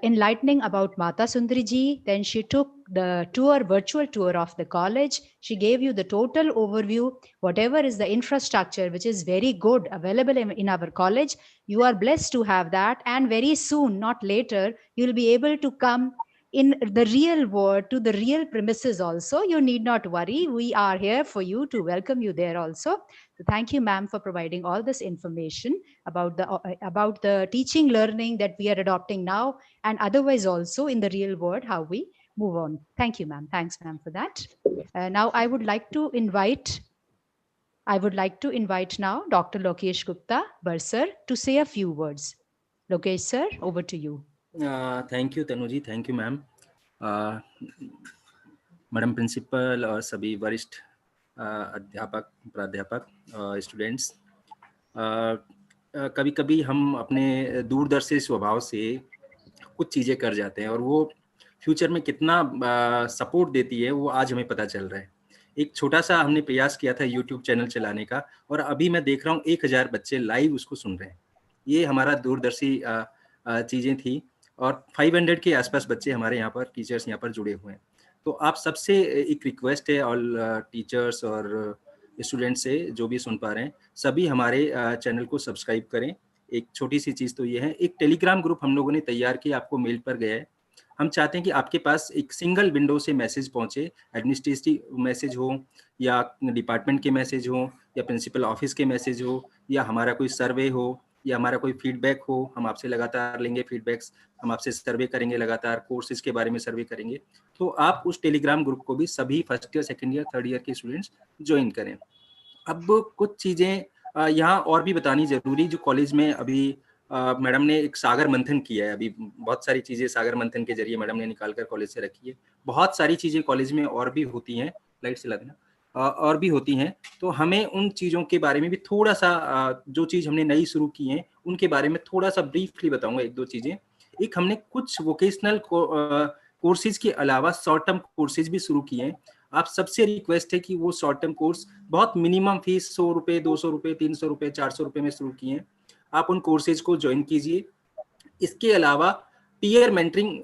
enlightening about Mata Sundri Ji. Then she took the tour, virtual tour of the college. She gave you the total overview, whatever is the infrastructure, which is very good, available in our college. You are blessed to have that. And very soon, not later, you'll be able to come in the real world, to the real premises also. You need not worry. We are here for you to welcome you there also. So thank you, ma'am, for providing all this information about the teaching learning that we are adopting now, and otherwise also in the real world, how we move on. Thank you, ma'am. Thanks, ma'am, for that. Now I would like to invite now Dr. Lokesh Gupta, Bursar, to say a few words. Lokesh sir, over to you. Thank you Tanuji, thank you ma'am, madam principal और सभी वरिष्ठ अध्यापक, प्राध्यापक, students. कभी कभी हम अपने दूरदर्शी स्वभाव से कुछ चीज़ें कर जाते हैं और वो फ्यूचर में कितना सपोर्ट देती है वो आज हमें पता चल रहा है। एक छोटा सा हमने प्रयास किया था यूट्यूब चैनल चलाने का, और अभी मैं देख रहा हूँ 1000 बच्चे लाइव उसको सुन रहे हैं। ये हमारा दूरदर्शी चीज़ें थी, और 500 के आसपास बच्चे हमारे यहाँ पर, टीचर्स यहाँ पर जुड़े हुए हैं। तो आप सबसे एक रिक्वेस्ट है, ऑल टीचर्स और स्टूडेंट से, जो भी सुन पा रहे हैं, सभी हमारे चैनल को सब्सक्राइब करें। एक छोटी सी चीज़ तो ये है, एक टेलीग्राम ग्रुप हम लोगों ने तैयार किया, आपको मेल पर गया है। हम चाहते हैं कि आपके पास एक सिंगल विंडो से मैसेज पहुँचे, एडमिनिस्ट्रेटिव मैसेज हो या डिपार्टमेंट के मैसेज हो या प्रिंसिपल ऑफिस के मैसेज हो या हमारा कोई सर्वे हो या हमारा कोई फीडबैक हो। हम आपसे लगातार लेंगे फीडबैक्स, हम आपसे सर्वे करेंगे, लगातार कोर्सेज के बारे में सर्वे करेंगे। तो आप उस टेलीग्राम ग्रुप को भी सभी first year, second year, third year के स्टूडेंट्स ज्वाइन करें। अब कुछ चीज़ें यहाँ और भी बतानी ज़रूरी, जो कॉलेज में अभी मैडम ने एक सागर मंथन किया है। अभी बहुत सारी चीज़ें सागर मंथन के जरिए मैडम ने निकाल कर कॉलेज से रखी है। बहुत सारी चीज़ें कॉलेज में और भी होती हैं, लाइट से ला देना, और भी होती हैं। तो हमें उन चीज़ों के बारे में भी थोड़ा सा, जो चीज़ हमने नई शुरू की हैं उनके बारे में थोड़ा सा ब्रीफली बताऊंगा, एक दो चीज़ें। एक, हमने कुछ वोकेशनल कोर्सेज के अलावा शॉर्ट टर्म कोर्सेज भी शुरू किए हैं। आप सबसे रिक्वेस्ट है कि वो शॉर्ट टर्म कोर्स बहुत मिनिमम फीस 100 रुपये, 200 रुपये, 300 रुपये, 400 रुपये में शुरू किए हैं। आप उन कोर्सेज को ज्वाइन कीजिए। इसके अलावा पीयर मेंटरिंग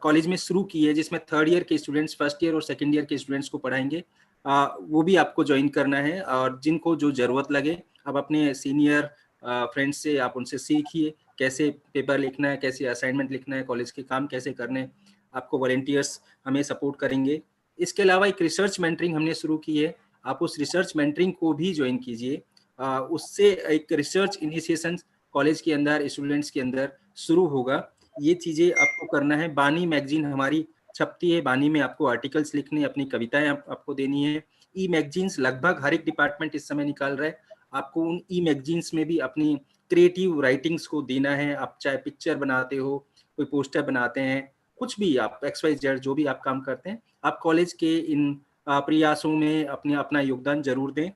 कॉलेज में शुरू की है, जिसमें थर्ड ईयर के स्टूडेंट्स फर्स्ट ईयर और सेकेंड ईयर के स्टूडेंट्स को पढ़ाएंगे। वो भी आपको ज्वाइन करना है, और जिनको जो ज़रूरत लगे आप अपने सीनियर फ्रेंड्स से आप उनसे सीखिए कैसे पेपर लिखना है, कैसे असाइनमेंट लिखना है, कॉलेज के काम कैसे करने हैं। आपको वॉलंटियर्स हमें सपोर्ट करेंगे। इसके अलावा एक रिसर्च मेंटरिंग हमने शुरू की है, आप उस रिसर्च मेंटरिंग को भी ज्वाइन कीजिए। उससे एक रिसर्च इनिशिएशन कॉलेज के अंदर, स्टूडेंट्स के अंदर शुरू होगा। ये चीज़ें आपको करना है। बानी मैगजीन हमारी छपती है, बानी में आपको आर्टिकल्स लिखने, अपनी कविताएं आपको देनी है। ई मैगजीन्स लगभग हर एक डिपार्टमेंट इस समय निकाल रहा है। आपको उन ई मैगजीन्स में भी अपनी क्रिएटिव राइटिंग्स को देना है। आप चाहे पिक्चर बनाते हो कोई पोस्टर बनाते हैं, कुछ भी आप XYZ जो भी आप काम करते हैं, आप कॉलेज के इन प्रयासों में अपना योगदान जरूर दें।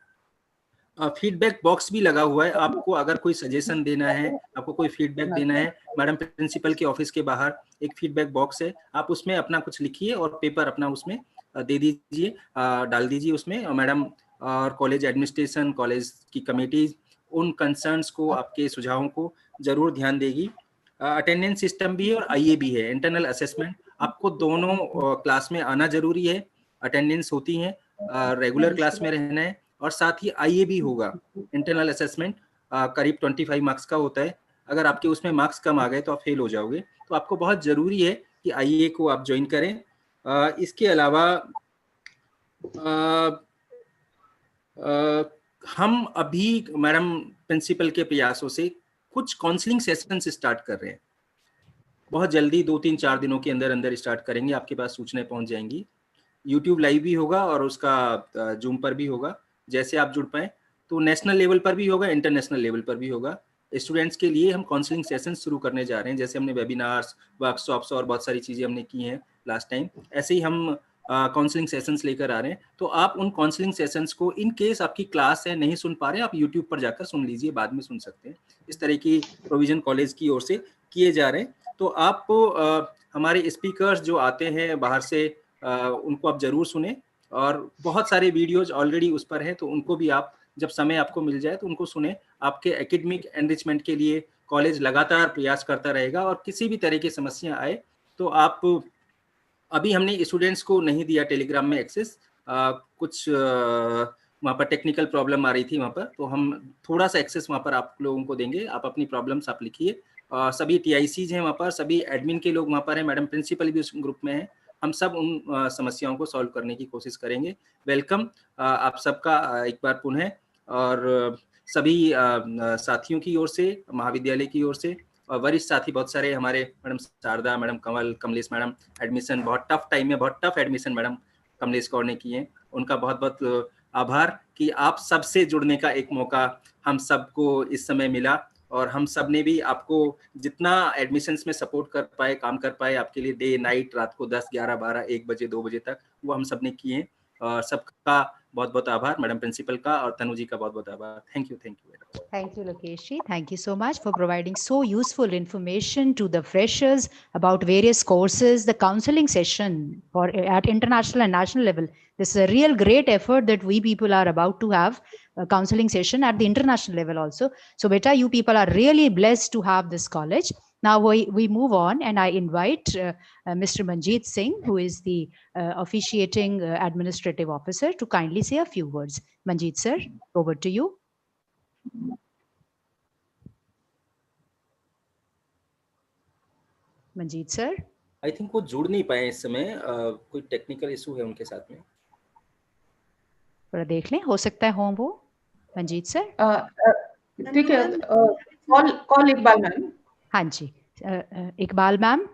फीडबैक बॉक्स भी लगा हुआ है, आपको अगर कोई सजेशन देना है, आपको कोई फीडबैक देना है, मैडम प्रिंसिपल के ऑफिस के बाहर एक फीडबैक बॉक्स है, आप उसमें अपना कुछ लिखिए और पेपर अपना उसमें दे दीजिए, डाल दीजिए उसमें। और मैडम और कॉलेज एडमिनिस्ट्रेशन, कॉलेज की कमेटी उन कंसर्न्स को, आपके सुझावों को जरूर ध्यान देगी। अटेंडेंस सिस्टम भी है और IA भी है, इंटरनल असेसमेंट। आपको दोनों क्लास में आना जरूरी है, अटेंडेंस होती है, रेगुलर क्लास में रहना है, और साथ ही IA भी होगा। इंटरनल असेसमेंट करीब 25 मार्क्स का होता है, अगर आपके उसमें मार्क्स कम आ गए तो आप फेल हो जाओगे, तो आपको बहुत जरूरी है कि IA को आप ज्वाइन करें। इसके अलावा हम अभी मैडम प्रिंसिपल के प्रयासों से कुछ काउंसलिंग सेशंस स्टार्ट कर रहे हैं, बहुत जल्दी 2-3-4 दिनों के अंदर अंदर स्टार्ट करेंगे, आपके पास सूचनाएं पहुंच जाएंगी। YouTube लाइव भी होगा और उसका जूम पर भी होगा, जैसे आप जुड़ पाए। तो नेशनल लेवल पर भी होगा, इंटरनेशनल लेवल पर भी होगा। स्टूडेंट्स के लिए हम काउंसलिंग सेशन शुरू करने जा रहे हैं, जैसे हमने वेबिनार्स, वर्कशॉप्स और बहुत सारी चीज़ें हमने की हैं लास्ट टाइम, ऐसे ही हम काउंसलिंग सेशंस लेकर आ रहे हैं। तो आप उन काउंसलिंग सेशंस को, इन केस आपकी क्लास है नहीं सुन पा रहे, आप यूट्यूब पर जाकर सुन लीजिए, बाद में सुन सकते हैं। इस तरह की प्रोविजन कॉलेज की ओर से किए जा रहे हैं। तो आप हमारे स्पीकर्स जो आते हैं बाहर से, उनको आप जरूर सुने, और बहुत सारे वीडियोज ऑलरेडी उस पर हैं, तो उनको भी आप जब समय आपको मिल जाए तो उनको सुने। आपके एकेडमिक एनरिचमेंट के लिए कॉलेज लगातार प्रयास करता रहेगा, और किसी भी तरह की समस्या आए तो आप, अभी हमने स्टूडेंट्स को नहीं दिया टेलीग्राम में एक्सेस, कुछ वहाँ पर टेक्निकल प्रॉब्लम आ रही थी वहाँ पर, तो हम थोड़ा सा एक्सेस वहाँ पर आप लोगों को देंगे। आप अपनी प्रॉब्लम्स आप लिखिए, सभी TICs हैं वहाँ पर, सभी एडमिन के लोग वहाँ पर हैं, मैडम प्रिंसिपल भी उस ग्रुप में हैं, हम सब उन समस्याओं को सॉल्व करने की कोशिश करेंगे। वेलकम आप सबका एक बार पुनः, और सभी साथियों की ओर से, महाविद्यालय की ओर से, और वरिष्ठ साथी बहुत सारे हमारे, मैडम शारदा, मैडम कमल, कमलेश मैडम, एडमिशन बहुत टफ टाइम में, बहुत tough admission madam Kamlesh Kaur ने किए, उनका बहुत बहुत आभार कि आप सबसे जुड़ने का एक मौका हम सबको इस समय मिला, और हम सब ने भी आपको जितना एडमिशन्स में सपोर्ट कर पाए, काम कर पाए, आपके लिए डे नाइट, रात को 10, 11, 12, 1 बजे, 2 बजे तक, वो हम सब ने किए। और सबका बहुत बहुत आभार, मैडम प्रिंसिपल का और तनु जी का बहुत बहुत आभार। Thank you very much. Thank you, Lokesh ji. Thank you so much for providing so useful information to the freshers about various courses, the counseling session for at international and national level. This is a real great effort that we people are about to have a counseling session at the international level also. So beta, you people are really blessed to have this college. Now we move on, and I invite Mr. Manjeet Singh, who is the officiating administrative officer, to kindly say a few words. Manjeet sir, over to you. Manjeet sir, I think वो जुड़ नहीं पाए इस समय, कोई technical issue है उनके साथ में, थोड़ा देख लें, हो सकता है हो वो। मंजीत सर, ठीक है, कॉल इकबाल मैम। हाँ जी, Iqbal ma'am,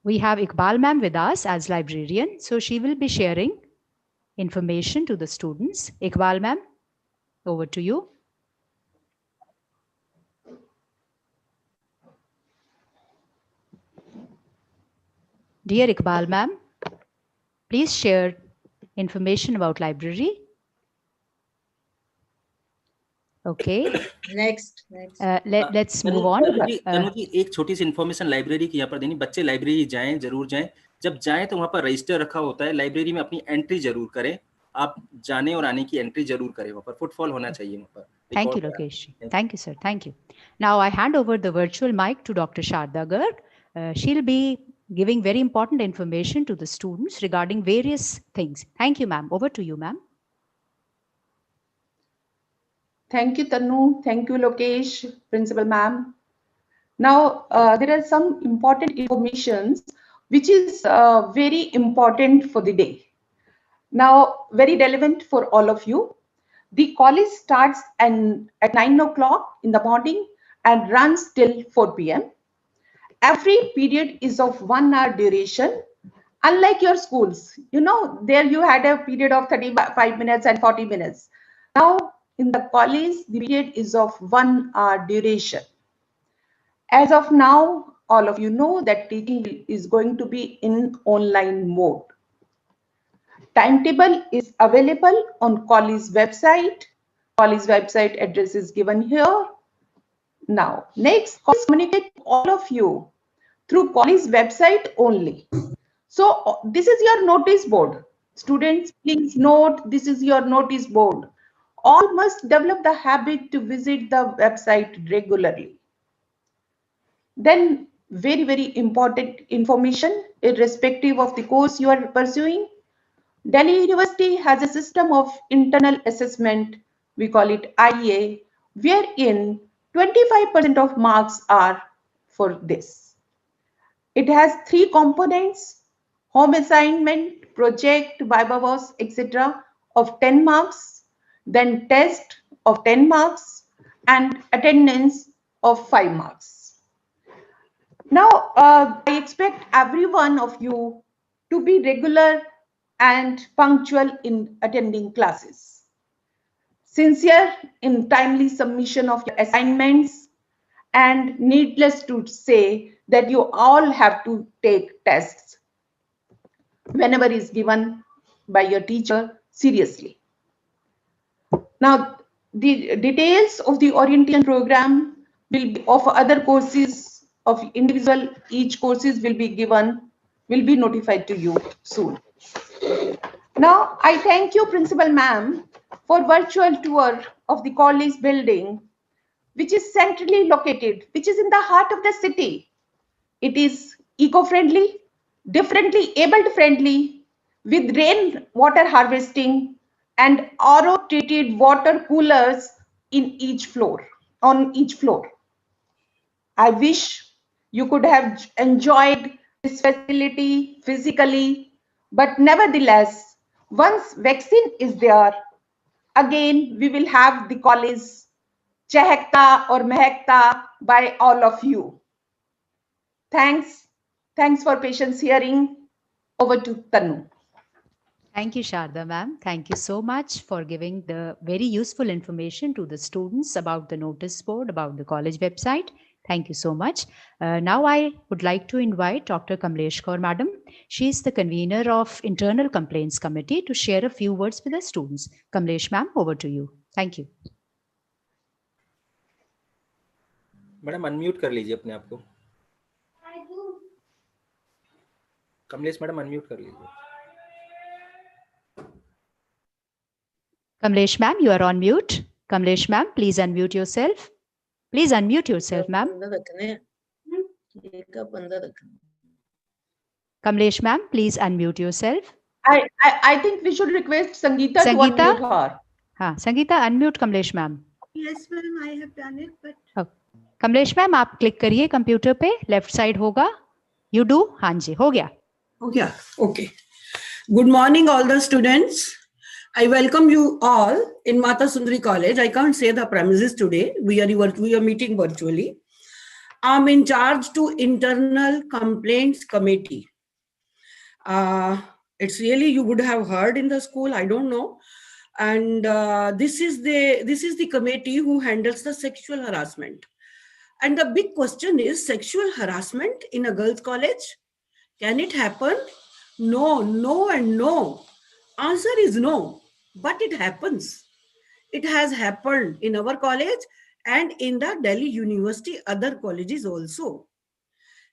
we have Iqbal ma'am with us as librarian, so she will be sharing information to the students. Iqbal ma'am, over to you. Dear Iqbal ma'am, please share information about library. Okay. Next. Let's move on. तनु जी, एक छोटी सी information library की यहाँ पर देनी, बच्चे library जाएं, जरूर जाएं। जब जाएं तो वहाँ पर रजिस्टर रखा होता है, लाइब्रेरी में अपनी एंट्री जरूर करें, आप जाने और आने की एंट्री जरूर करें, वहाँ पर फुटफॉल होना चाहिए वहाँ पर। Thank you, Lokesh. Thank you, sir. Thank you. Now I hand over the virtual mic to Dr. Sharda Garg. She'll be giving very important information to the students regarding various things. Thank you, ma'am. Over to you, ma'am. Thank you, Tanu. Thank you, Lokesh, Principal ma'am. Now, there are some important informations which is very important for the day. Now, very relevant for all of you. The college starts at 9 o'clock in the morning and runs till 4 p.m. Every period is of 1 hour duration. Unlike your schools, you know, there you had a period of 35 minutes and 40 minutes. Now, in the college, the period is of 1 hour duration. As of now, all of you know that teaching is going to be in online mode. Timetable is available on college website. College website address is given here. Now, next, communicate to all of you through college website only. So this is your notice board. Students, please note, this is your notice board. All must develop the habit to visit the website regularly. Then very, very important information, irrespective of the course you are pursuing. Delhi University has a system of internal assessment, we call it IA, wherein 25% of marks are for this. It has 3 components: home assignment, project, viva voce, etc. of 10 marks, then test of 10 marks, and attendance of 5 marks. Now, I expect every one of you to be regular and punctual in attending classes, sincere in timely submission of your assignments, and needless to say that you all have to take tests whenever is given by your teacher seriously. Now, the details of the orientation program will be of other courses of individual, each courses will be given, will be notified to you soon. Now, I thank you, Principal Ma'am, for virtual tour of the college building, which is centrally located, which is in the heart of the city. It is eco-friendly, differently abled friendly, with rain water harvesting and RO-treated water coolers in each floor, on each floor. I wish you could have enjoyed this facility physically, but nevertheless, once vaccine is there, again we will have the college chehekta or mehekta by all of you. Thanks for patience hearing. Over to Tanu. Thank you, Sharda ma'am. Thank you so much for giving the very useful information to the students about the notice board, about the college website. Thank you so much. Now I would like to invite Dr. Kamlesh Kaur madam. She is the convener of Internal Complaints Committee to share a few words with the students. Kamlesh ma'am, over to you. Thank you. Madam unmute कर लीजिए अपने आप को. Kamlesh madam unmute कर लीजिए. Kamlesh ma'am, you are on mute. Kamlesh ma'am, please unmute yourself. Please unmute yourself, ma'am. Kamlesh ma'am, please unmute yourself. I think we should request Sangeeta to unmute her. हाँ, Sangeeta unmute Kamlesh ma'am. Yes, ma'am, I have done it, but. Kamlesh ma'am आप click करिए computer पे, left side होगा. You do. हाँ जी, हो गया. हो गया. Okay. Good morning all the students. I welcome you all in Mata Sundri College. I can't say the premises today. We are meeting virtually. I'm in charge to Internal Complaints Committee. It's really, you would have heard in the school, I don't know. And this is the committee who handles the sexual harassment. And the big question is, sexual harassment in a girls' college? Can it happen? No, no, and no. Answer is no, but it happens. It has happened in our college and in the Delhi University, other colleges also.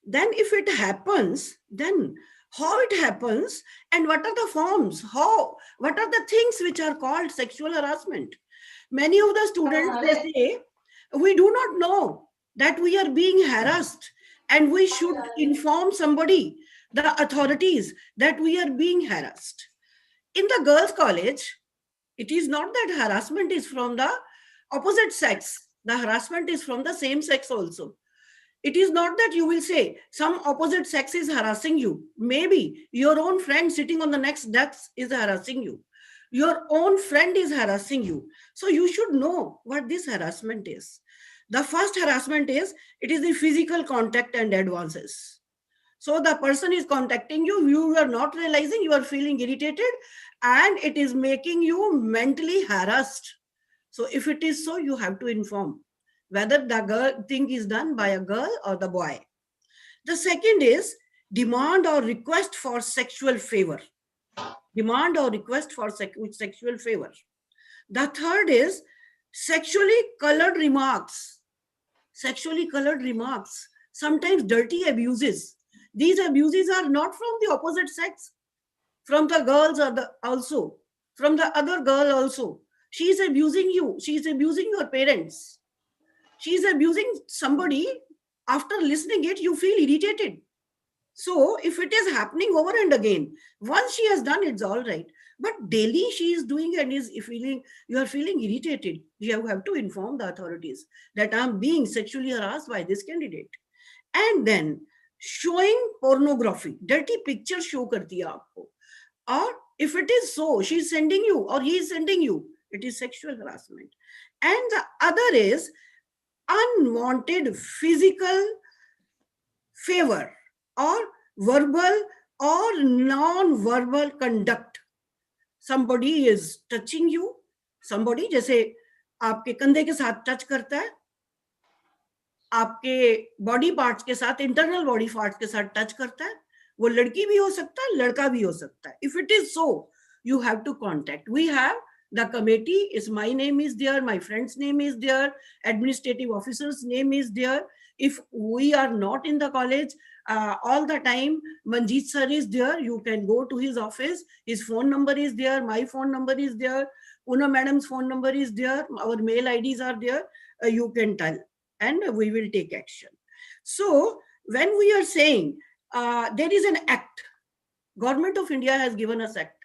Then if it happens, then how it happens and what are the forms? What are the things which are called sexual harassment? Many of the students, they say, we do not know that we are being harassed and we should inform somebody, the authorities, that we are being harassed. In the girls' college, it is not that harassment is from the opposite sex. The harassment is from the same sex also. It is not that you will say some opposite sex is harassing you. Maybe your own friend sitting on the next desk is harassing you. Your own friend is harassing you. So you should know what this harassment is. The first harassment is, it is the physical contact and advances. So the person is contacting you, you are not realizing, you are feeling irritated, and it is making you mentally harassed. So if it is so, you have to inform whether the thing is done by a girl or the boy. The second is demand or request for sexual favor. Demand or request for sexual favor. The third is sexually colored remarks. Sexually colored remarks. Sometimes dirty abuses. These abuses are not from the opposite sex, from the girls or also from the other girl also. She is abusing you. She is abusing your parents. She is abusing somebody. After listening it, you feel irritated. So if it is happening over and again, once she has done, it's all right. But daily she is doing and is feeling, you are feeling irritated. You have to inform the authorities that I'm being sexually harassed by this candidate. And then showing pornography, dirty picture show karti hai aapko. Or if it is so, she is sending you or he is sending you, it is sexual harassment. And the other is unwanted physical favor or verbal or non-verbal conduct. Somebody is touching you. Somebody जैसे आपके कंधे के साथ touch करता है, आपके body parts के साथ, इंटरनल बॉडी पार्ट्स के साथ टच करता है. वो लड़की भी हो सकता है, लड़का भी हो सकता है. If it is so, you have to contact. We have the committee. Is my name is there, my friend's name is there, administrative officer's name is there. If we are not in the college all the time, Manjeet sir is there. You can go to his office. His phone number is there. My phone number is there. Una madam's phone number is there. Our mail IDs are there. You can tell and we will take action. So when we are saying there is an act, Government of India has given us act.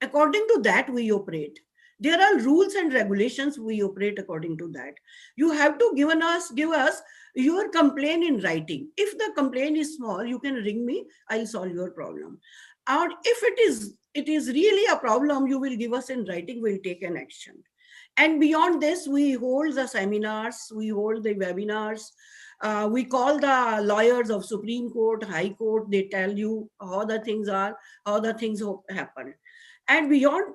According to that, we operate. There are rules and regulations. We operate according to that. You have to give us your complaint in writing. If the complaint is small, you can ring me. I'll solve your problem. And if it is really a problem, you will give us in writing. We'll take an action. And beyond this, we hold the seminars. We hold the webinars. We call the lawyers of Supreme Court, High Court. They tell you how the things are, how the things happen. And beyond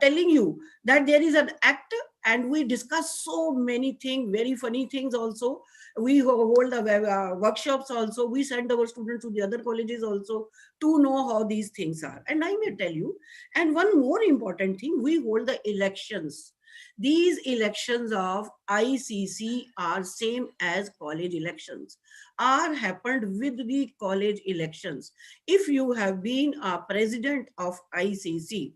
telling you that there is an act, and we discuss so many things, very funny things also. We hold the workshops also. We send our students to the other colleges also to know how these things are. And I may tell you, and one more important thing, we hold the elections. These elections of ICC are same as college elections, are happened with the college elections. If you have been a president of ICC,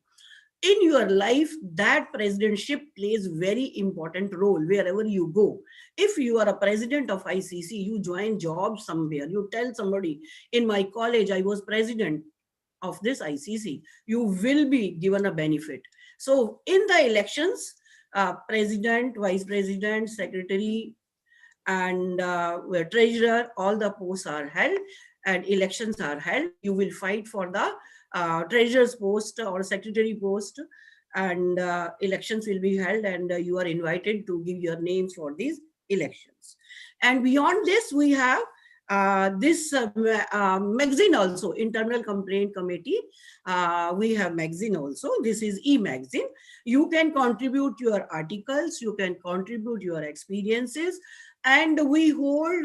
in your life, that presidentship plays very important role wherever you go. If you are a president of ICC, you join job somewhere, you tell somebody, in my college, I was president of this ICC, you will be given a benefit. So in the elections, president, vice president, secretary, and treasurer, all the posts are held and elections are held. You will fight for the treasurer's post or secretary post, and elections will be held, and you are invited to give your names for these elections. And beyond this, we have this magazine also, Internal Complaint Committee. We have magazine also. This is e-magazine. You can contribute your articles, you can contribute your experiences, and we hold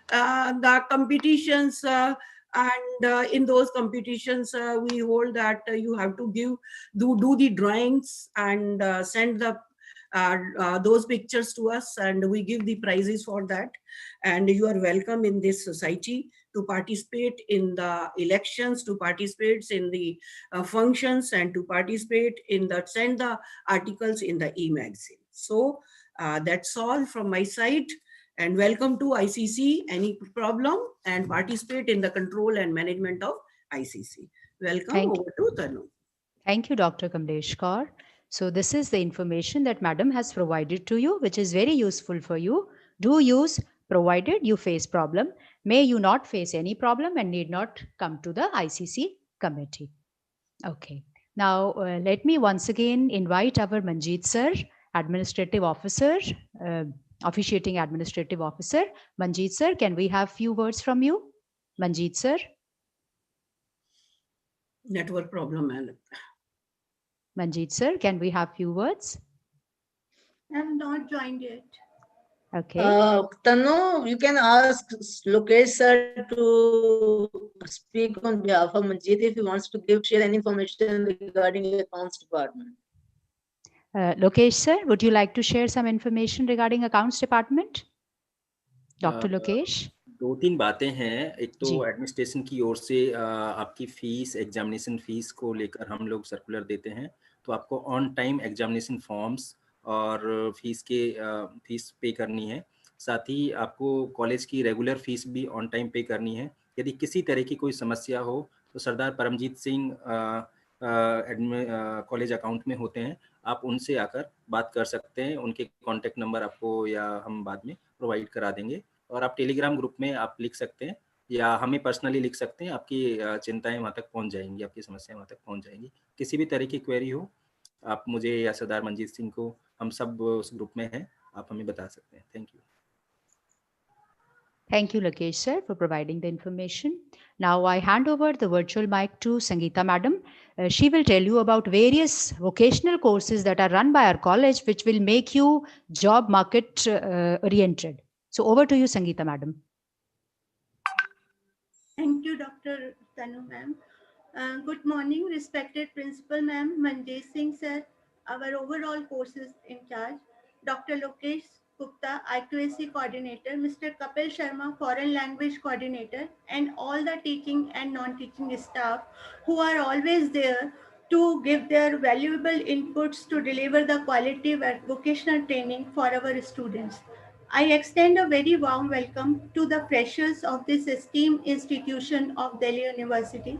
the competitions, and in those competitions we hold that you have to do the drawings and send the those pictures to us, and we give the prizes for that. And you are welcome in this society to participate in the elections, to participate in the functions, and to participate in the send the articles in the e-magazine. So that's all from my side. And welcome to ICC. Any problem, and participate in the control and management of ICC. Welcome. Over to Tanu. Thank you, Dr. Kamlesh Kaur. So this is the information that Madam has provided to you, which is very useful for you. Do use, provided you face problem. May you not face any problem and need not come to the ICC committee. Okay. Now, let me once again invite our Manjeet sir, Administrative Officer, Officiating Administrative Officer. Manjeet sir, can we have few words from you? Manjeet sir. Network problem. Manjeet sir, can we have few words? I have not joined yet. Okay. Tanu, you can ask Lokesh sir to speak on behalf of Manjeet if he wants to share any information regarding accounts department. Lokesh sir, would you like to share some information regarding accounts department? Dr. Lokesh? दो तीन बातें हैं। एक तो administration की ओर से आपकी fees, examination fees को लेकर हम लोग सर्कुलर देते हैं, तो आपको ऑन टाइम एग्जामिनेशन फॉर्म्स और फीस पे करनी है। साथ ही आपको कॉलेज की रेगुलर फीस भी ऑन टाइम पे करनी है। यदि किसी तरह की कोई समस्या हो तो सरदार परमजीत सिंह कॉलेज अकाउंट में होते हैं, आप उनसे आकर बात कर सकते हैं। उनके कॉन्टैक्ट नंबर आपको या हम बाद में प्रोवाइड करा देंगे, और आप टेलीग्राम ग्रुप में आप लिख सकते हैं या हमें पर्सनली लिख सकते हैं। आपकी चिंताएं वहाँ तक पहुँच जाएंगी, आपकी समस्याएं वहाँ तक पहुँच जाएंगी। किसी भी तरह की क्वेरी हो, आप मुझे या सरदार मंजीत सिंह को, हम सब उस ग्रुप में हैं, आप हमें बता सकते हैं। Thank you. Thank you, Lokesh sir, for providing the information. Now I hand over the virtual mic to Sangeeta madam. She will tell you about various vocational courses that are run by our college, which will make you job market oriented. So over to you, Sangeeta madam. Thank you, Dr. Tanu ma'am. Good morning, respected Principal ma'am, Manjeet Singh sir, our overall courses in charge, Dr. Lokesh Gupta, IQAC coordinator, Mr. Kapil Sharma, foreign language coordinator, and all the teaching and non-teaching staff who are always there to give their valuable inputs to deliver the quality vocational training for our students. I extend a very warm welcome to the freshers of this esteemed institution of Delhi University.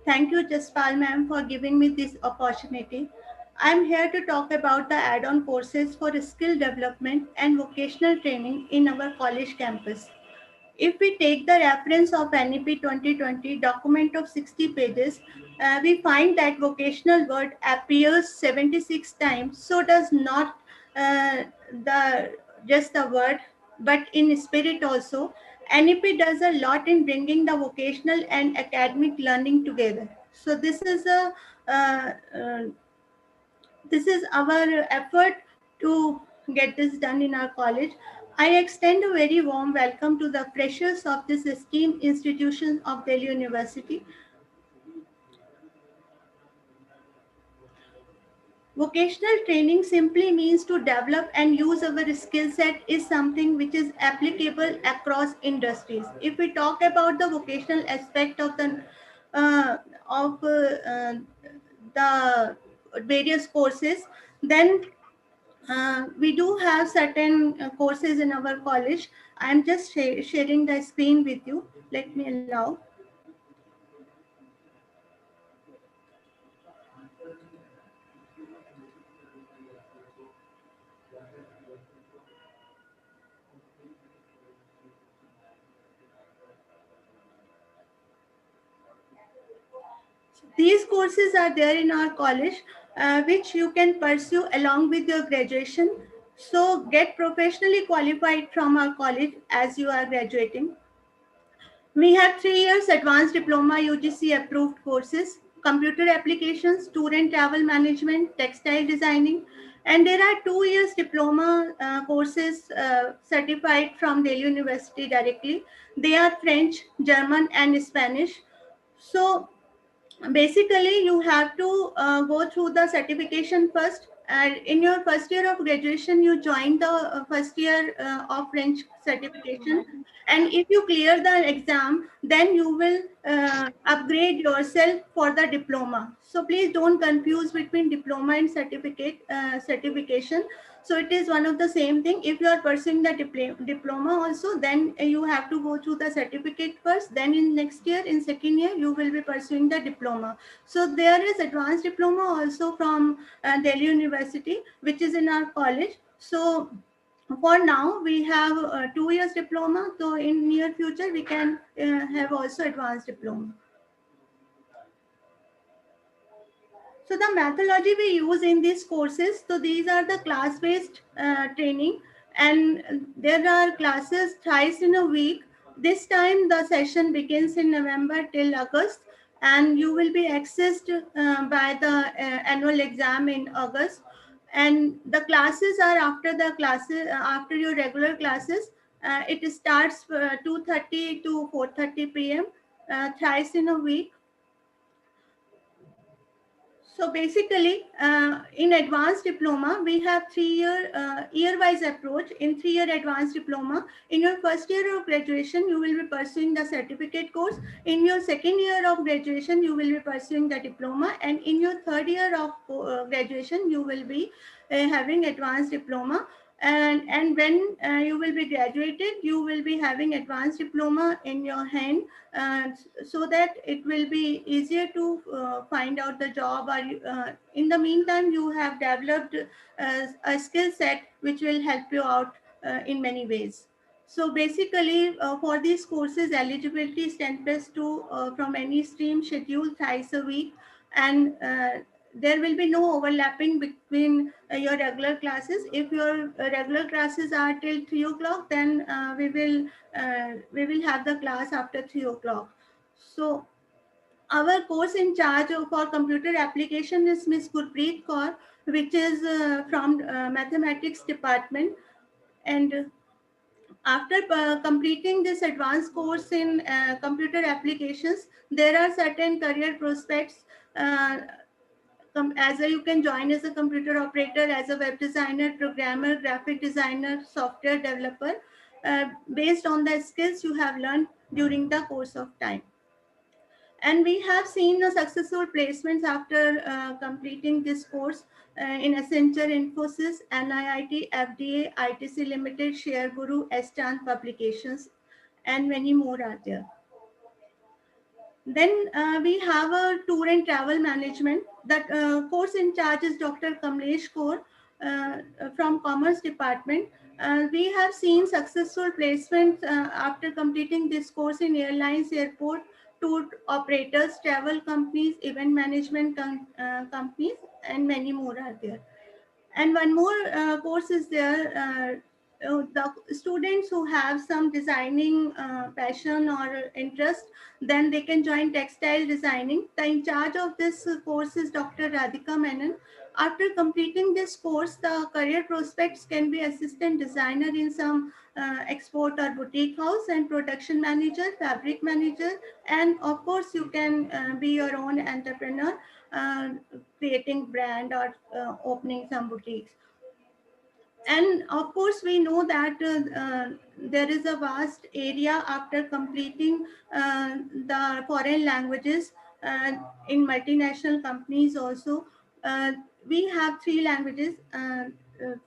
Thank you, Jaspal ma'am, for giving me this opportunity. I'm here to talk about the add-on courses for skill development and vocational training in our college campus. If we take the reference of NEP 2020 document of 60 pages, we find that vocational word appears 76 times. So does not the just the word, but in spirit also. NEP does a lot in bringing the vocational and academic learning together. So uh, uh, this is our effort to get this done in our college. I extend a very warm welcome to the freshers of this esteemed institution of Delhi University. Vocational training simply means to develop and use our skill set is something which is applicable across industries. If we talk about the vocational aspect of uh, the various courses, then we do have certain courses in our college. I'm just sharing the screen with you. Let me allow. These courses are there in our college, which you can pursue along with your graduation. So get professionally qualified from our college as you are graduating. We have 3 years advanced diploma UGC approved courses, computer applications, tour and travel management, textile designing, and there are 2 years diploma courses certified from Delhi University directly. They are French, German, and Spanish. So basically you have to go through the certification first, and in your first year of graduation you join the first year of French certification, and if you clear the exam then you will upgrade yourself for the diploma. So please don't confuse between diploma and certification. So it is one of the same thing. If you are pursuing the diploma also, then you have to go through the certificate first, then in next year, in second year, you will be pursuing the diploma. So there is advanced diploma also from Delhi University, which is in our college. So for now, we have 2 years diploma. So in near future, we can have also advanced diploma. So the methodology we use in these courses, so these are the class-based training, and there are classes thrice in a week. This time the session begins in November till August, and you will be accessed by the annual exam in August. And the classes are after the classes, after your regular classes. It starts 2:30 to 4:30 p.m. Thrice in a week. So basically, in advanced diploma, we have 3-year year-wise approach. In 3-year advanced diploma, in your first year of graduation, you will be pursuing the certificate course. In your second year of graduation, you will be pursuing the diploma. And in your third year of graduation, you will be having advanced diploma. And when you will be graduated, you will be having advanced diploma in your hand, so that it will be easier to find out the job. Or in the meantime, you have developed a skill set which will help you out in many ways. So basically, for these courses, eligibility is 10+2 from any stream, scheduled thrice a week, and there will be no overlapping between your regular classes. If your regular classes are till 3 o'clock, then we will have the class after 3 o'clock. So our course in charge for computer application is Miss Gurpreet Kaur, which is from mathematics department. And after completing this advanced course in computer applications, there are certain career prospects. You can join as a computer operator, as a web designer, programmer, graphic designer, software developer, based on the skills you have learned during the course of time. And we have seen successful placements after completing this course in Accenture, Infosys, NIIT, FDA, ITC Limited, ShareGuru, Estan Publications, and many more are there. Then we have a tour and travel management. That course in charge is Dr. Kamlesh Kaur from Commerce Department. We have seen successful placements after completing this course in airlines, airport, tour operators, travel companies, event management companies, and many more are there. And one more course is there. The students who have some designing passion or interest, then they can join textile designing. The in charge of this course is Dr. Radhika Menon. After completing this course, the career prospects can be assistant designer in some export or boutique house, and production manager, fabric manager, and of course you can be your own entrepreneur, creating brand or opening some boutiques. And of course, we know that there is a vast area after completing the foreign languages in multinational companies also. We have 3 languages,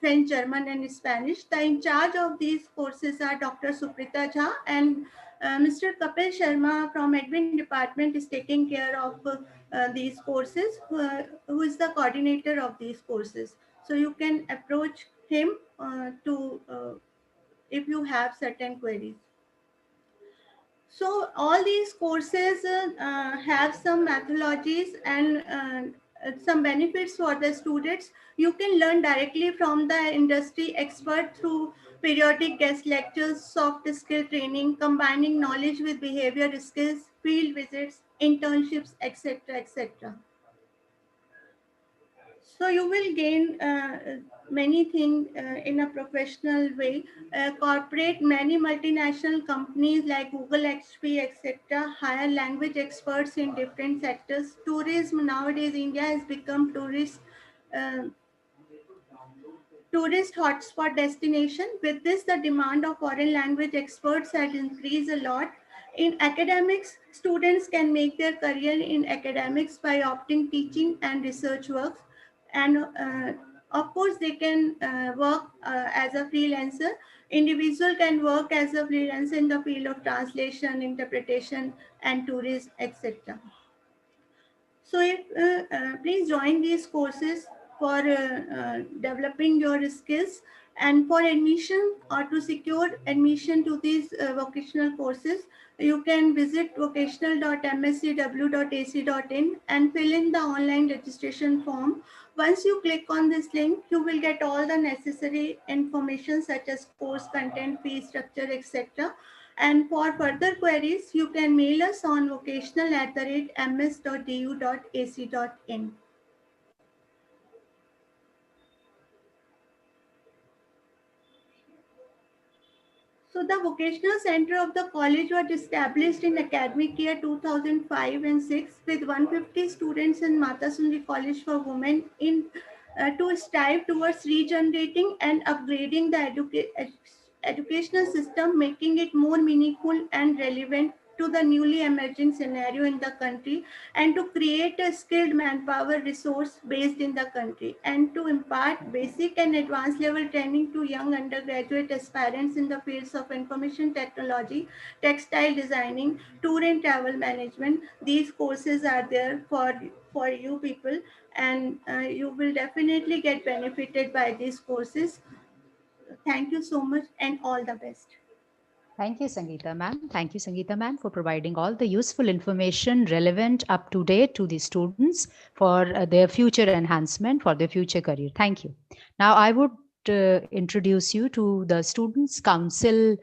French, German, and Spanish. The in charge of these courses are Dr. Suprita Jha, and Mr. Kapil Sharma from admin department is taking care of these courses, who is the coordinator of these courses. So you can approach him if you have certain queries. So all these courses have some methodologies and some benefits for the students. You can learn directly from the industry expert through periodic guest lectures, soft skill training, combining knowledge with behavior skills, field visits, internships, etc., etc. So you will gain many things in a professional way. Corporate, many multinational companies like Google, HP, etc. hire language experts in different sectors. Tourism, nowadays India has become uh, tourist hotspot destination. With this, the demand of foreign language experts has increased a lot. In academics, students can make their career in academics by opting teaching and research works. And of course, they can work as a freelancer. Individual can work as a freelancer in the field of translation, interpretation, and tourism, etc. So please join these courses for developing your skills, and for admission or to secure admission to these vocational courses, you can visit vocational.mscw.ac.in and fill in the online registration form. Once you click on this link, you will get all the necessary information such as course content, fee structure, etc. And for further queries, you can mail us on vocational@ms.du.ac.in. So the vocational center of the college was established in academic year 2005 and 6 with 150 students in Mata Sundri College for Women in to strive towards regenerating and upgrading the educational system, making it more meaningful and relevant to the newly emerging scenario in the country, and to create a skilled manpower resource based in the country, and to impart basic and advanced level training to young undergraduate aspirants in the fields of information technology, textile designing, tour and travel management. These courses are there for you people, and you will definitely get benefited by these courses. Thank you so much and all the best. Thank you, Sangeeta ma'am. Thank you, Sangeeta ma'am, for providing all the useful information relevant up to date to the students for their future enhancement, for their future career. Thank you. Now, I would introduce you to the Students' Council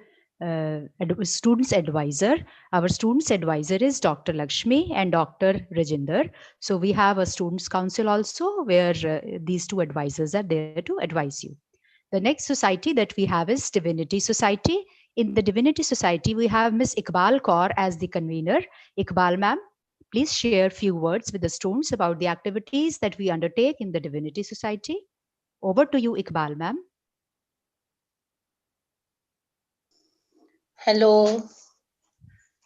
Students Advisor. Our Students Advisor is Dr. Lakshmi and Dr. Rajinder. So we have a Students' Council also where these two advisors are there to advise you. The next society that we have is Divinity Society. In the Divinity Society, we have Miss Iqbal Kaur as the convener. Iqbal ma'am, please share a few words with the students about the activities that we undertake in the Divinity Society. Over to you, Iqbal ma'am. Hello.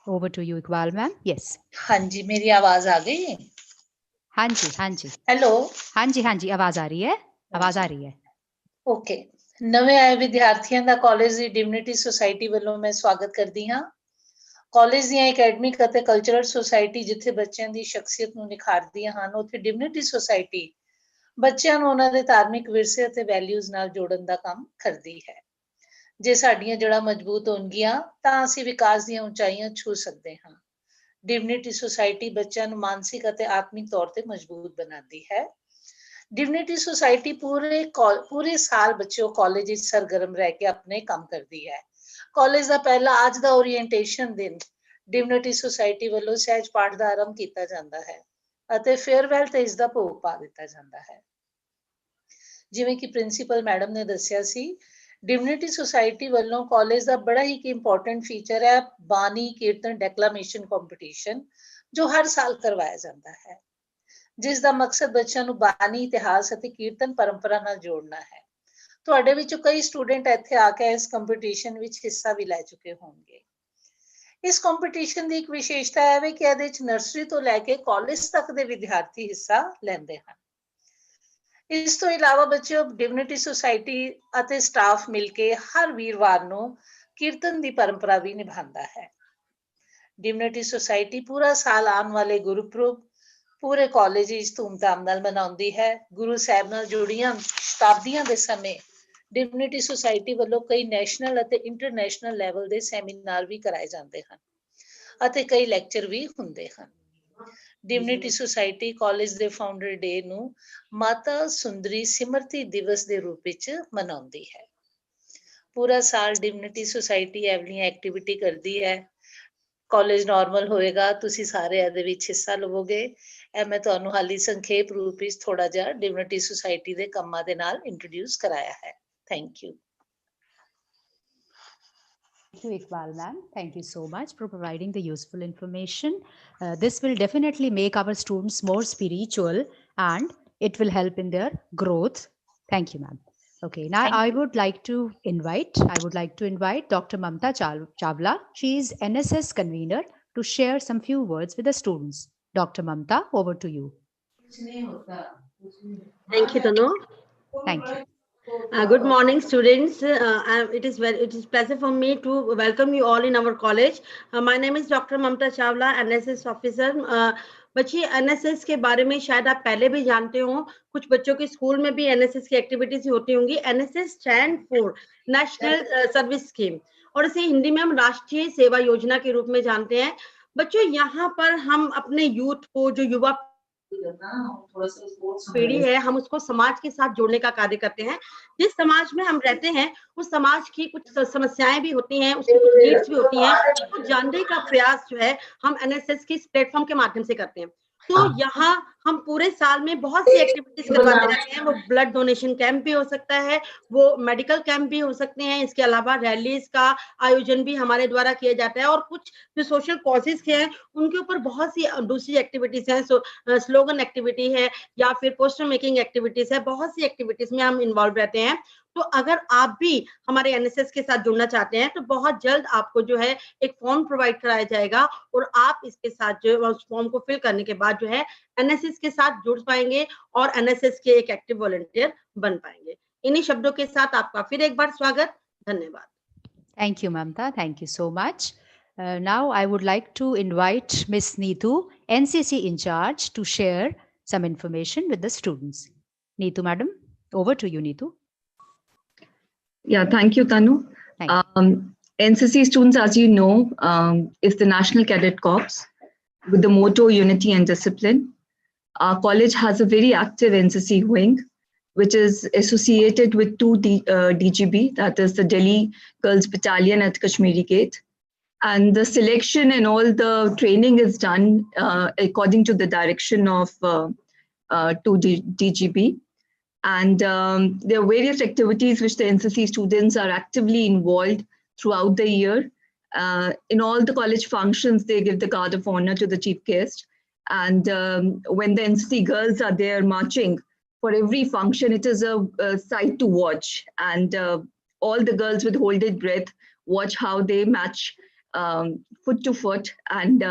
Over to you, Iqbal ma'am. Yes. हाँ जी, मेरी आवाज आ गई? हाँ जी, हाँ जी. Hello. हाँ जी, आवाज आ रही है? आवाज आ रही है. Okay. ਨਵੇਂ ਆਏ ਵਿਦਿਆਰਥੀਆਂ ਦਾ ਕਾਲਜ ਦੀ ਡਿਵਿਨਿਟੀ ਸੁਸਾਇਟੀ ਵੱਲੋਂ ਮੈਂ ਸਵਾਗਤ ਕਰਦੀ ਹਾਂ। ਕਾਲਜ ਦੀਆਂ ਅਕੈਡਮਿਕ ਅਤੇ ਕਲਚਰਲ ਸੁਸਾਇਟੀ ਜਿੱਥੇ ਬੱਚਿਆਂ ਦੀ ਸ਼ਖਸੀਅਤ ਨੂੰ ਨਿਖਾਰਦੀਆਂ ਹਨ, ਉੱਥੇ ਡਿਵਿਨਿਟੀ ਸੁਸਾਇਟੀ ਬੱਚਿਆਂ ਨੂੰ ਉਹਨਾਂ ਦੇ ਧਾਰਮਿਕ ਵਿਰਸੇ ਅਤੇ ਵੈਲਿਊਜ਼ ਨਾਲ ਜੋੜਨ ਦਾ ਕੰਮ ਕਰਦੀ ਹੈ। ਜੇ ਸਾਡੀਆਂ ਜੜ੍ਹਾਂ ਮਜ਼ਬੂਤ ਹੋਣਗੀਆਂ ਤਾਂ ਅਸੀਂ ਵਿਕਾਸ ਦੀਆਂ ਉਚਾਈਆਂ ਛੂ ਸਕਦੇ ਹਾਂ। ਡਿਵਿਨਿਟੀ ਸੁਸਾਇਟੀ ਬੱਚਿਆਂ ਨੂੰ ਮਾਨਸਿਕ ਅਤੇ ਆਤਮਿਕ ਤੌਰ ਤੇ ਮਜ਼ਬੂਤ ਬਣਾਉਂਦੀ ਹੈ। डिविनिटी सोसाइटी पूरे साल बच्चों कॉलेज सरगर्म रह के अपने काम करती है। कॉलेज का पहला आज का ओरिएंटेशन दिन डिविनिटी सोसाइटी वालों सहज पाठ का आरंभ किया जाता है ਅਤੇ ਫੇਅਰਵੈਲ ਤੇ ਇਸ ਦਾ ਭੋਗ ਪਾ ਦਿੱਤਾ ਜਾਂਦਾ ਹੈ। ਜਿਵੇਂ ਕਿ ਪ੍ਰਿੰਸੀਪਲ ਮੈਡਮ ਨੇ ਦੱਸਿਆ ਸੀ, ਡਿਵਿਨਿਟੀ ਸੁਸਾਇਟੀ ਵੱਲੋਂ ਕਾਲਜ ਦਾ ਬੜਾ ਹੀ ਇੰਪੋਰਟੈਂਟ ਫੀਚਰ ਹੈ ਬਾਣੀ ਕੀਰਤਨ ਡੈਕਲਾਮੇਸ਼ਨ ਕੰਪੀਟੀਸ਼ਨ, ਜੋ ਹਰ ਸਾਲ ਕਰਵਾਇਆ ਜਾਂਦਾ ਹੈ, ਜਿਸ ਦਾ ਮਕਸਦ ਬੱਚਿਆਂ ਨੂੰ ਬਾਣੀ ਇਤਿਹਾਸ ਅਤੇ ਕੀਰਤਨ ਪਰੰਪਰਾ ਨਾਲ ਜੋੜਨਾ ਹੈ। ਤੁਹਾਡੇ ਵਿੱਚੋਂ ਕਈ ਸਟੂਡੈਂਟ ਇੱਥੇ ਆ ਕੇ ਇਸ ਕੰਪੀਟੀਸ਼ਨ ਵਿੱਚ ਹਿੱਸਾ ਵੀ ਲੈ ਚੁੱਕੇ ਹੋਣਗੇ। ਇਸ ਕੰਪੀਟੀਸ਼ਨ ਦੀ ਇੱਕ ਵਿਸ਼ੇਸ਼ਤਾ ਹੈ ਕਿ ਇਹਦੇ ਵਿੱਚ ਨਰਸਰੀ ਤੋਂ ਲੈ ਕੇ ਕਾਲਜ ਤੱਕ ਦੇ ਵਿਦਿਆਰਥੀ ਹਿੱਸਾ ਲੈਂਦੇ ਹਨ। ਇਸ ਤੋਂ ਇਲਾਵਾ ਬੱਚਿਓ ਡਿਵਿਨਿਟੀ ਸੁਸਾਇਟੀ ਅਤੇ ਸਟਾਫ ਮਿਲ ਕੇ ਹਰ ਵੀਰਵਾਰ ਨੂੰ ਕੀਰਤਨ ਦੀ ਪਰੰਪਰਾ ਵੀ ਨਿਭਾਉਂਦਾ ਹੈ। ਡਿਵਿਨਿਟੀ ਸੁਸਾਇਟੀ ਪੂਰਾ ਸਾਲ ਆਉਣ ਵਾਲੇ ਗੁਰਪੁਰਬ ਪੂਰੇ ਕਾਲਜ ਵਿੱਚ ਧੂਮਧਾਮ ਨਾਲ ਮਨਾਉਂਦੀ ਹੈ। ਗੁਰੂ ਸਾਹਿਬ ਨਾਲ ਜੁੜੀਆਂ ਸ਼ਤਾਬਦੀਆਂ ਦੇ ਸਮੇਂ ਡਿਵਿਨਿਟੀ ਸੁਸਾਇਟੀ ਵੱਲੋਂ ਕਈ ਨੈਸ਼ਨਲ ਅਤੇ ਇੰਟਰਨੈਸ਼ਨਲ ਲੈਵਲ ਦੇ ਸੈਮੀਨਾਰ ਵੀ ਕਰਾਏ ਜਾਂਦੇ ਹਨ ਅਤੇ ਕਈ ਲੈਕਚਰ ਵੀ ਹੁੰਦੇ ਹਨ। ਡਿਵਿਨਿਟੀ ਸੁਸਾਇਟੀ ਕਾਲਜ ਦੇ ਫਾਊਂਡਰ ਡੇ ਨੂੰ ਮਾਤਾ ਸੁੰਦਰੀ ਸਿਮਰਤੀ ਦਿਵਸ ਦੇ ਰੂਪ ਵਿੱਚ ਮਨਾਉਂਦੀ ਹੈ। ਪੂਰਾ ਸਾਲ ਡਿਵਿਨਿਟੀ ਸੁਸਾਇਟੀ ਐਵਲੀਆਂ ਐਕਟੀਵਿਟੀ ਕਰਦੀ ਹੈ। ਕਾਲਜ ਨਾਰਮਲ ਹੋਏਗਾ, ਤੁਸੀਂ ਸਾਰੇ ਇਹਦੇ ਵਿੱਚ ਹਿੱਸਾ ਲਵੋਗੇ। ਇਹ ਮੈਂ ਤੁਹਾਨੂੰ ਹਾਲੀ ਸੰਖੇਪ ਰੂਪ ਵਿੱਚ ਥੋੜਾ ਜਿਹਾ ਡਿਵਿਨਿਟੀ ਸੁਸਾਇਟੀ ਦੇ ਕੰਮਾਂ ਦੇ ਨਾਲ ਇੰਟਰੋਡਿਊਸ ਕਰਾਇਆ ਹੈ। Thank you. Thank you, Iqbal ma'am. Thank you so much for providing the useful information. This will definitely make our students more spiritual and it will help in their growth. Thank you, ma'am. Okay, now I would like to invite Dr. Mamta Chawla. She is NSS convener, to share some few words with the students. Dr. Mamta, over to you. Thank you, Tanu. Thank you. Good morning, students. It is pleasure for me to welcome you all in our college. My name is Dr. Mamta Chawla, NSS officer. बच्चे NSS के बारे में शायद आप पहले भी जानते हो, कुछ बच्चों के स्कूल में भी NSS की एक्टिविटीज होती होंगी। NSS stand for national service scheme और इसे हिंदी में हम राष्ट्रीय सेवा योजना के रूप में जानते हैं। बच्चों यहाँ पर हम अपने यूथ को, जो युवा पीढ़ी है, हम उसको समाज के साथ जोड़ने का कार्य करते हैं। जिस समाज में हम रहते हैं उस समाज की कुछ समस्याएं भी होती हैं, उसकी कुछ नीड्स भी होती हैं, तो जानने का प्रयास जो है हम NSS के इस प्लेटफॉर्म के माध्यम से करते हैं। तो यहाँ हम पूरे साल में बहुत सी एक्टिविटीज करवाते रहते हैं। वो ब्लड डोनेशन कैंप भी हो सकता है, वो मेडिकल कैंप भी हो सकते हैं, इसके अलावा रैलीज का आयोजन भी हमारे द्वारा किया जाता है, और कुछ जो सोशल कॉजेज के हैं उनके ऊपर बहुत सी दूसरी एक्टिविटीज हैं, स्लोगन एक्टिविटी है या फिर पोस्टर मेकिंग एक्टिविटीज है, बहुत सी एक्टिविटीज में हम इन्वॉल्व रहते हैं। तो अगर आप भी हमारे एनएसएस के साथ जुड़ना चाहते हैं तो बहुत जल्द आपको जो है एक फॉर्म प्रोवाइड कराया जाएगा, और आप इसके साथ जो उस फॉर्म को फिल करने के बाद जो है एनएसएस के साथ जुड़ पाएंगे और एनएसएस के एक एक्टिव वॉलंटियर बन पाएंगे। इन्हीं शब्दों के साथ आपका फिर एक बार स्वागत, धन्यवाद। Thank you, Mamta. Thank you so much. Now I would like to invite Miss Neetu, NCC in charge, to share some information with the students. Neetu, madam, over to you, Neetu. Yeah, thank you, Tanu. NCC students, as you know, is the National Cadet Corps with the motto Unity and Discipline. Our college has a very active NCC wing, which is associated with two DGB, that is the Delhi Girls Battalion at Kashmiri Gate. And the selection and all the training is done according to the direction of two DGB. And there are various activities which the NCC students are actively involved throughout the year. In all the college functions, they give the guard of honor to the chief guest. And when the NCC girls are there marching, for every function, it is a sight to watch. And all the girls with holded breath watch how they match foot to foot. And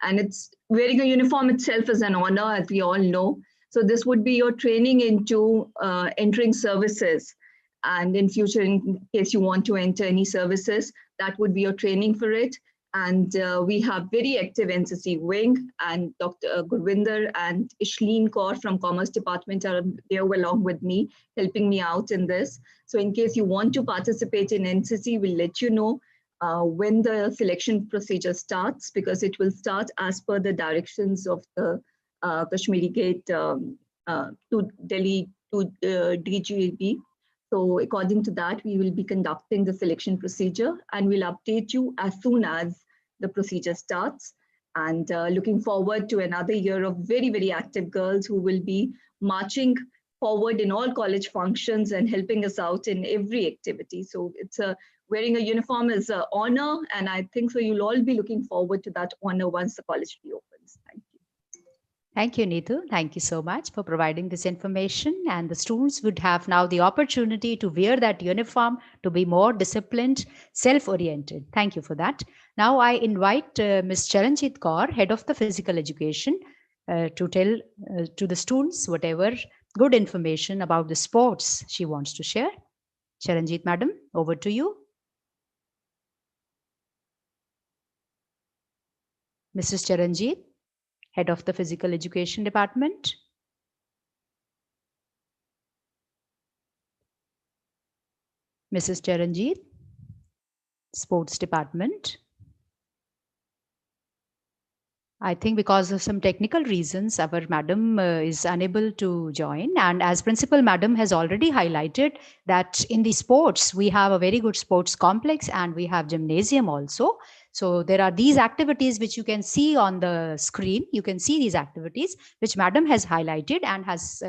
it's wearing a uniform itself is an honor, as we all know. So this would be your training into entering services. And in future, in case you want to enter any services, that would be your training for it. And we have very active NCC wing, and Dr. Gurvinder and Ishleen Kaur from Commerce Department are there along with me, helping me out in this. So in case you want to participate in NCC, we'll let you know when the selection procedure starts, because it will start as per the directions of the Kashmiri Gate to Delhi to DGB. So according to that, we will be conducting the selection procedure, and we'll update you as soon as the procedure starts. And looking forward to another year of very, very active girls who will be marching forward in all college functions and helping us out in every activity. So it's wearing a uniform is an honor, and I think so you'll all be looking forward to that honor once the college reopens. Thank you. Thank you, Neetu. Thank you so much for providing this information. And the students would have now the opportunity to wear that uniform, to be more disciplined, self-oriented. Thank you for that. Now I invite Ms. Charanjit Kaur, Head of the Physical Education, to tell to the students whatever good information about the sports she wants to share. Charanjit, madam, over to you. Mrs. Charanjit, Head of the Physical Education Department. Mrs. Charanjit, Sports Department. I think because of some technical reasons, our madam is unable to join. And as principal madam has already highlighted that in the sports, we have a very good sports complex and we have gymnasium also. So there are these activities which you can see on the screen. You can see these activities which madam has highlighted and has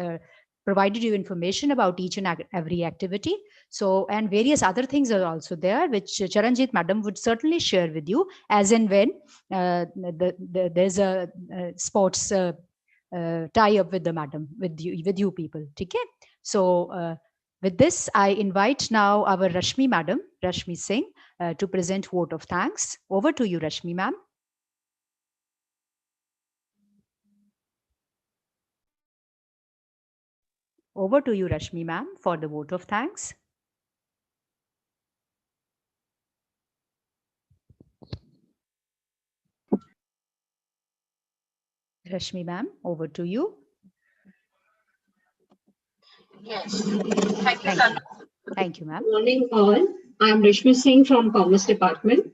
provided you information about each and every activity. So, and various other things are also there, which Charanjit madam would certainly share with you as and when there's a sports tie-up with the madam, with you people. Okay? So, with this, I invite now our Rashmi madam, Rashmi Singh, to present vote of thanks. Over to you, Rashmi ma'am. Over to you, Rashmi ma'am, for the vote of thanks. Rashmi ma'am, over to you. Yes, thank you, Tanu. Thank you, ma'am. Good morning, all. I am Rashmi Singh from Commerce Department.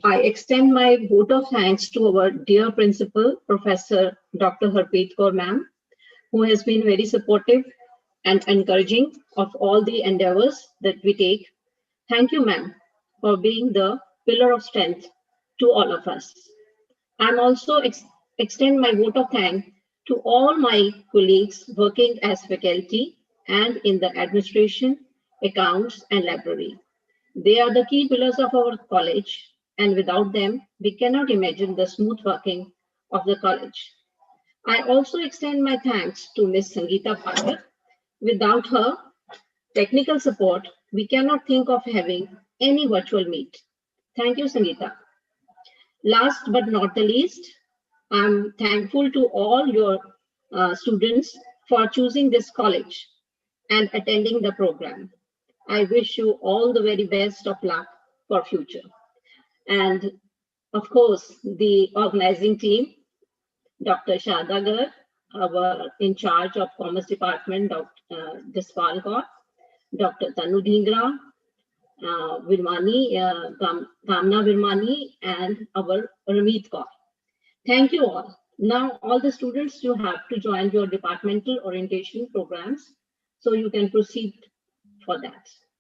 I extend my vote of thanks to our dear principal, Professor Dr. Harpreet Kaur ma'am, who has been very supportive and encouraging of all the endeavors that we take. Thank you, ma'am, for being the pillar of strength to all of us. I'm also extend my vote of thanks To all my colleagues working as faculty and in the administration, accounts, and library. They are the key pillars of our college, and without them, we cannot imagine the smooth working of the college. I also extend my thanks to Ms. Sangeeta Pathak. Without her technical support, we cannot think of having any virtual meet. Thank you, Sangeeta. Last but not the least, I'm thankful to all your students for choosing this college and attending the program. I wish you all the very best of luck for future. And of course, the organizing team, Dr. Shadagar, our in charge of Commerce Department, Dr. Jaspal Kaur, Dr. Tanu Dhingra, Virmani, Kamna Virmani, and our Ramit Kaur. Thank you all. Now, all the students, you have to join your departmental orientation programs, so you can proceed for that.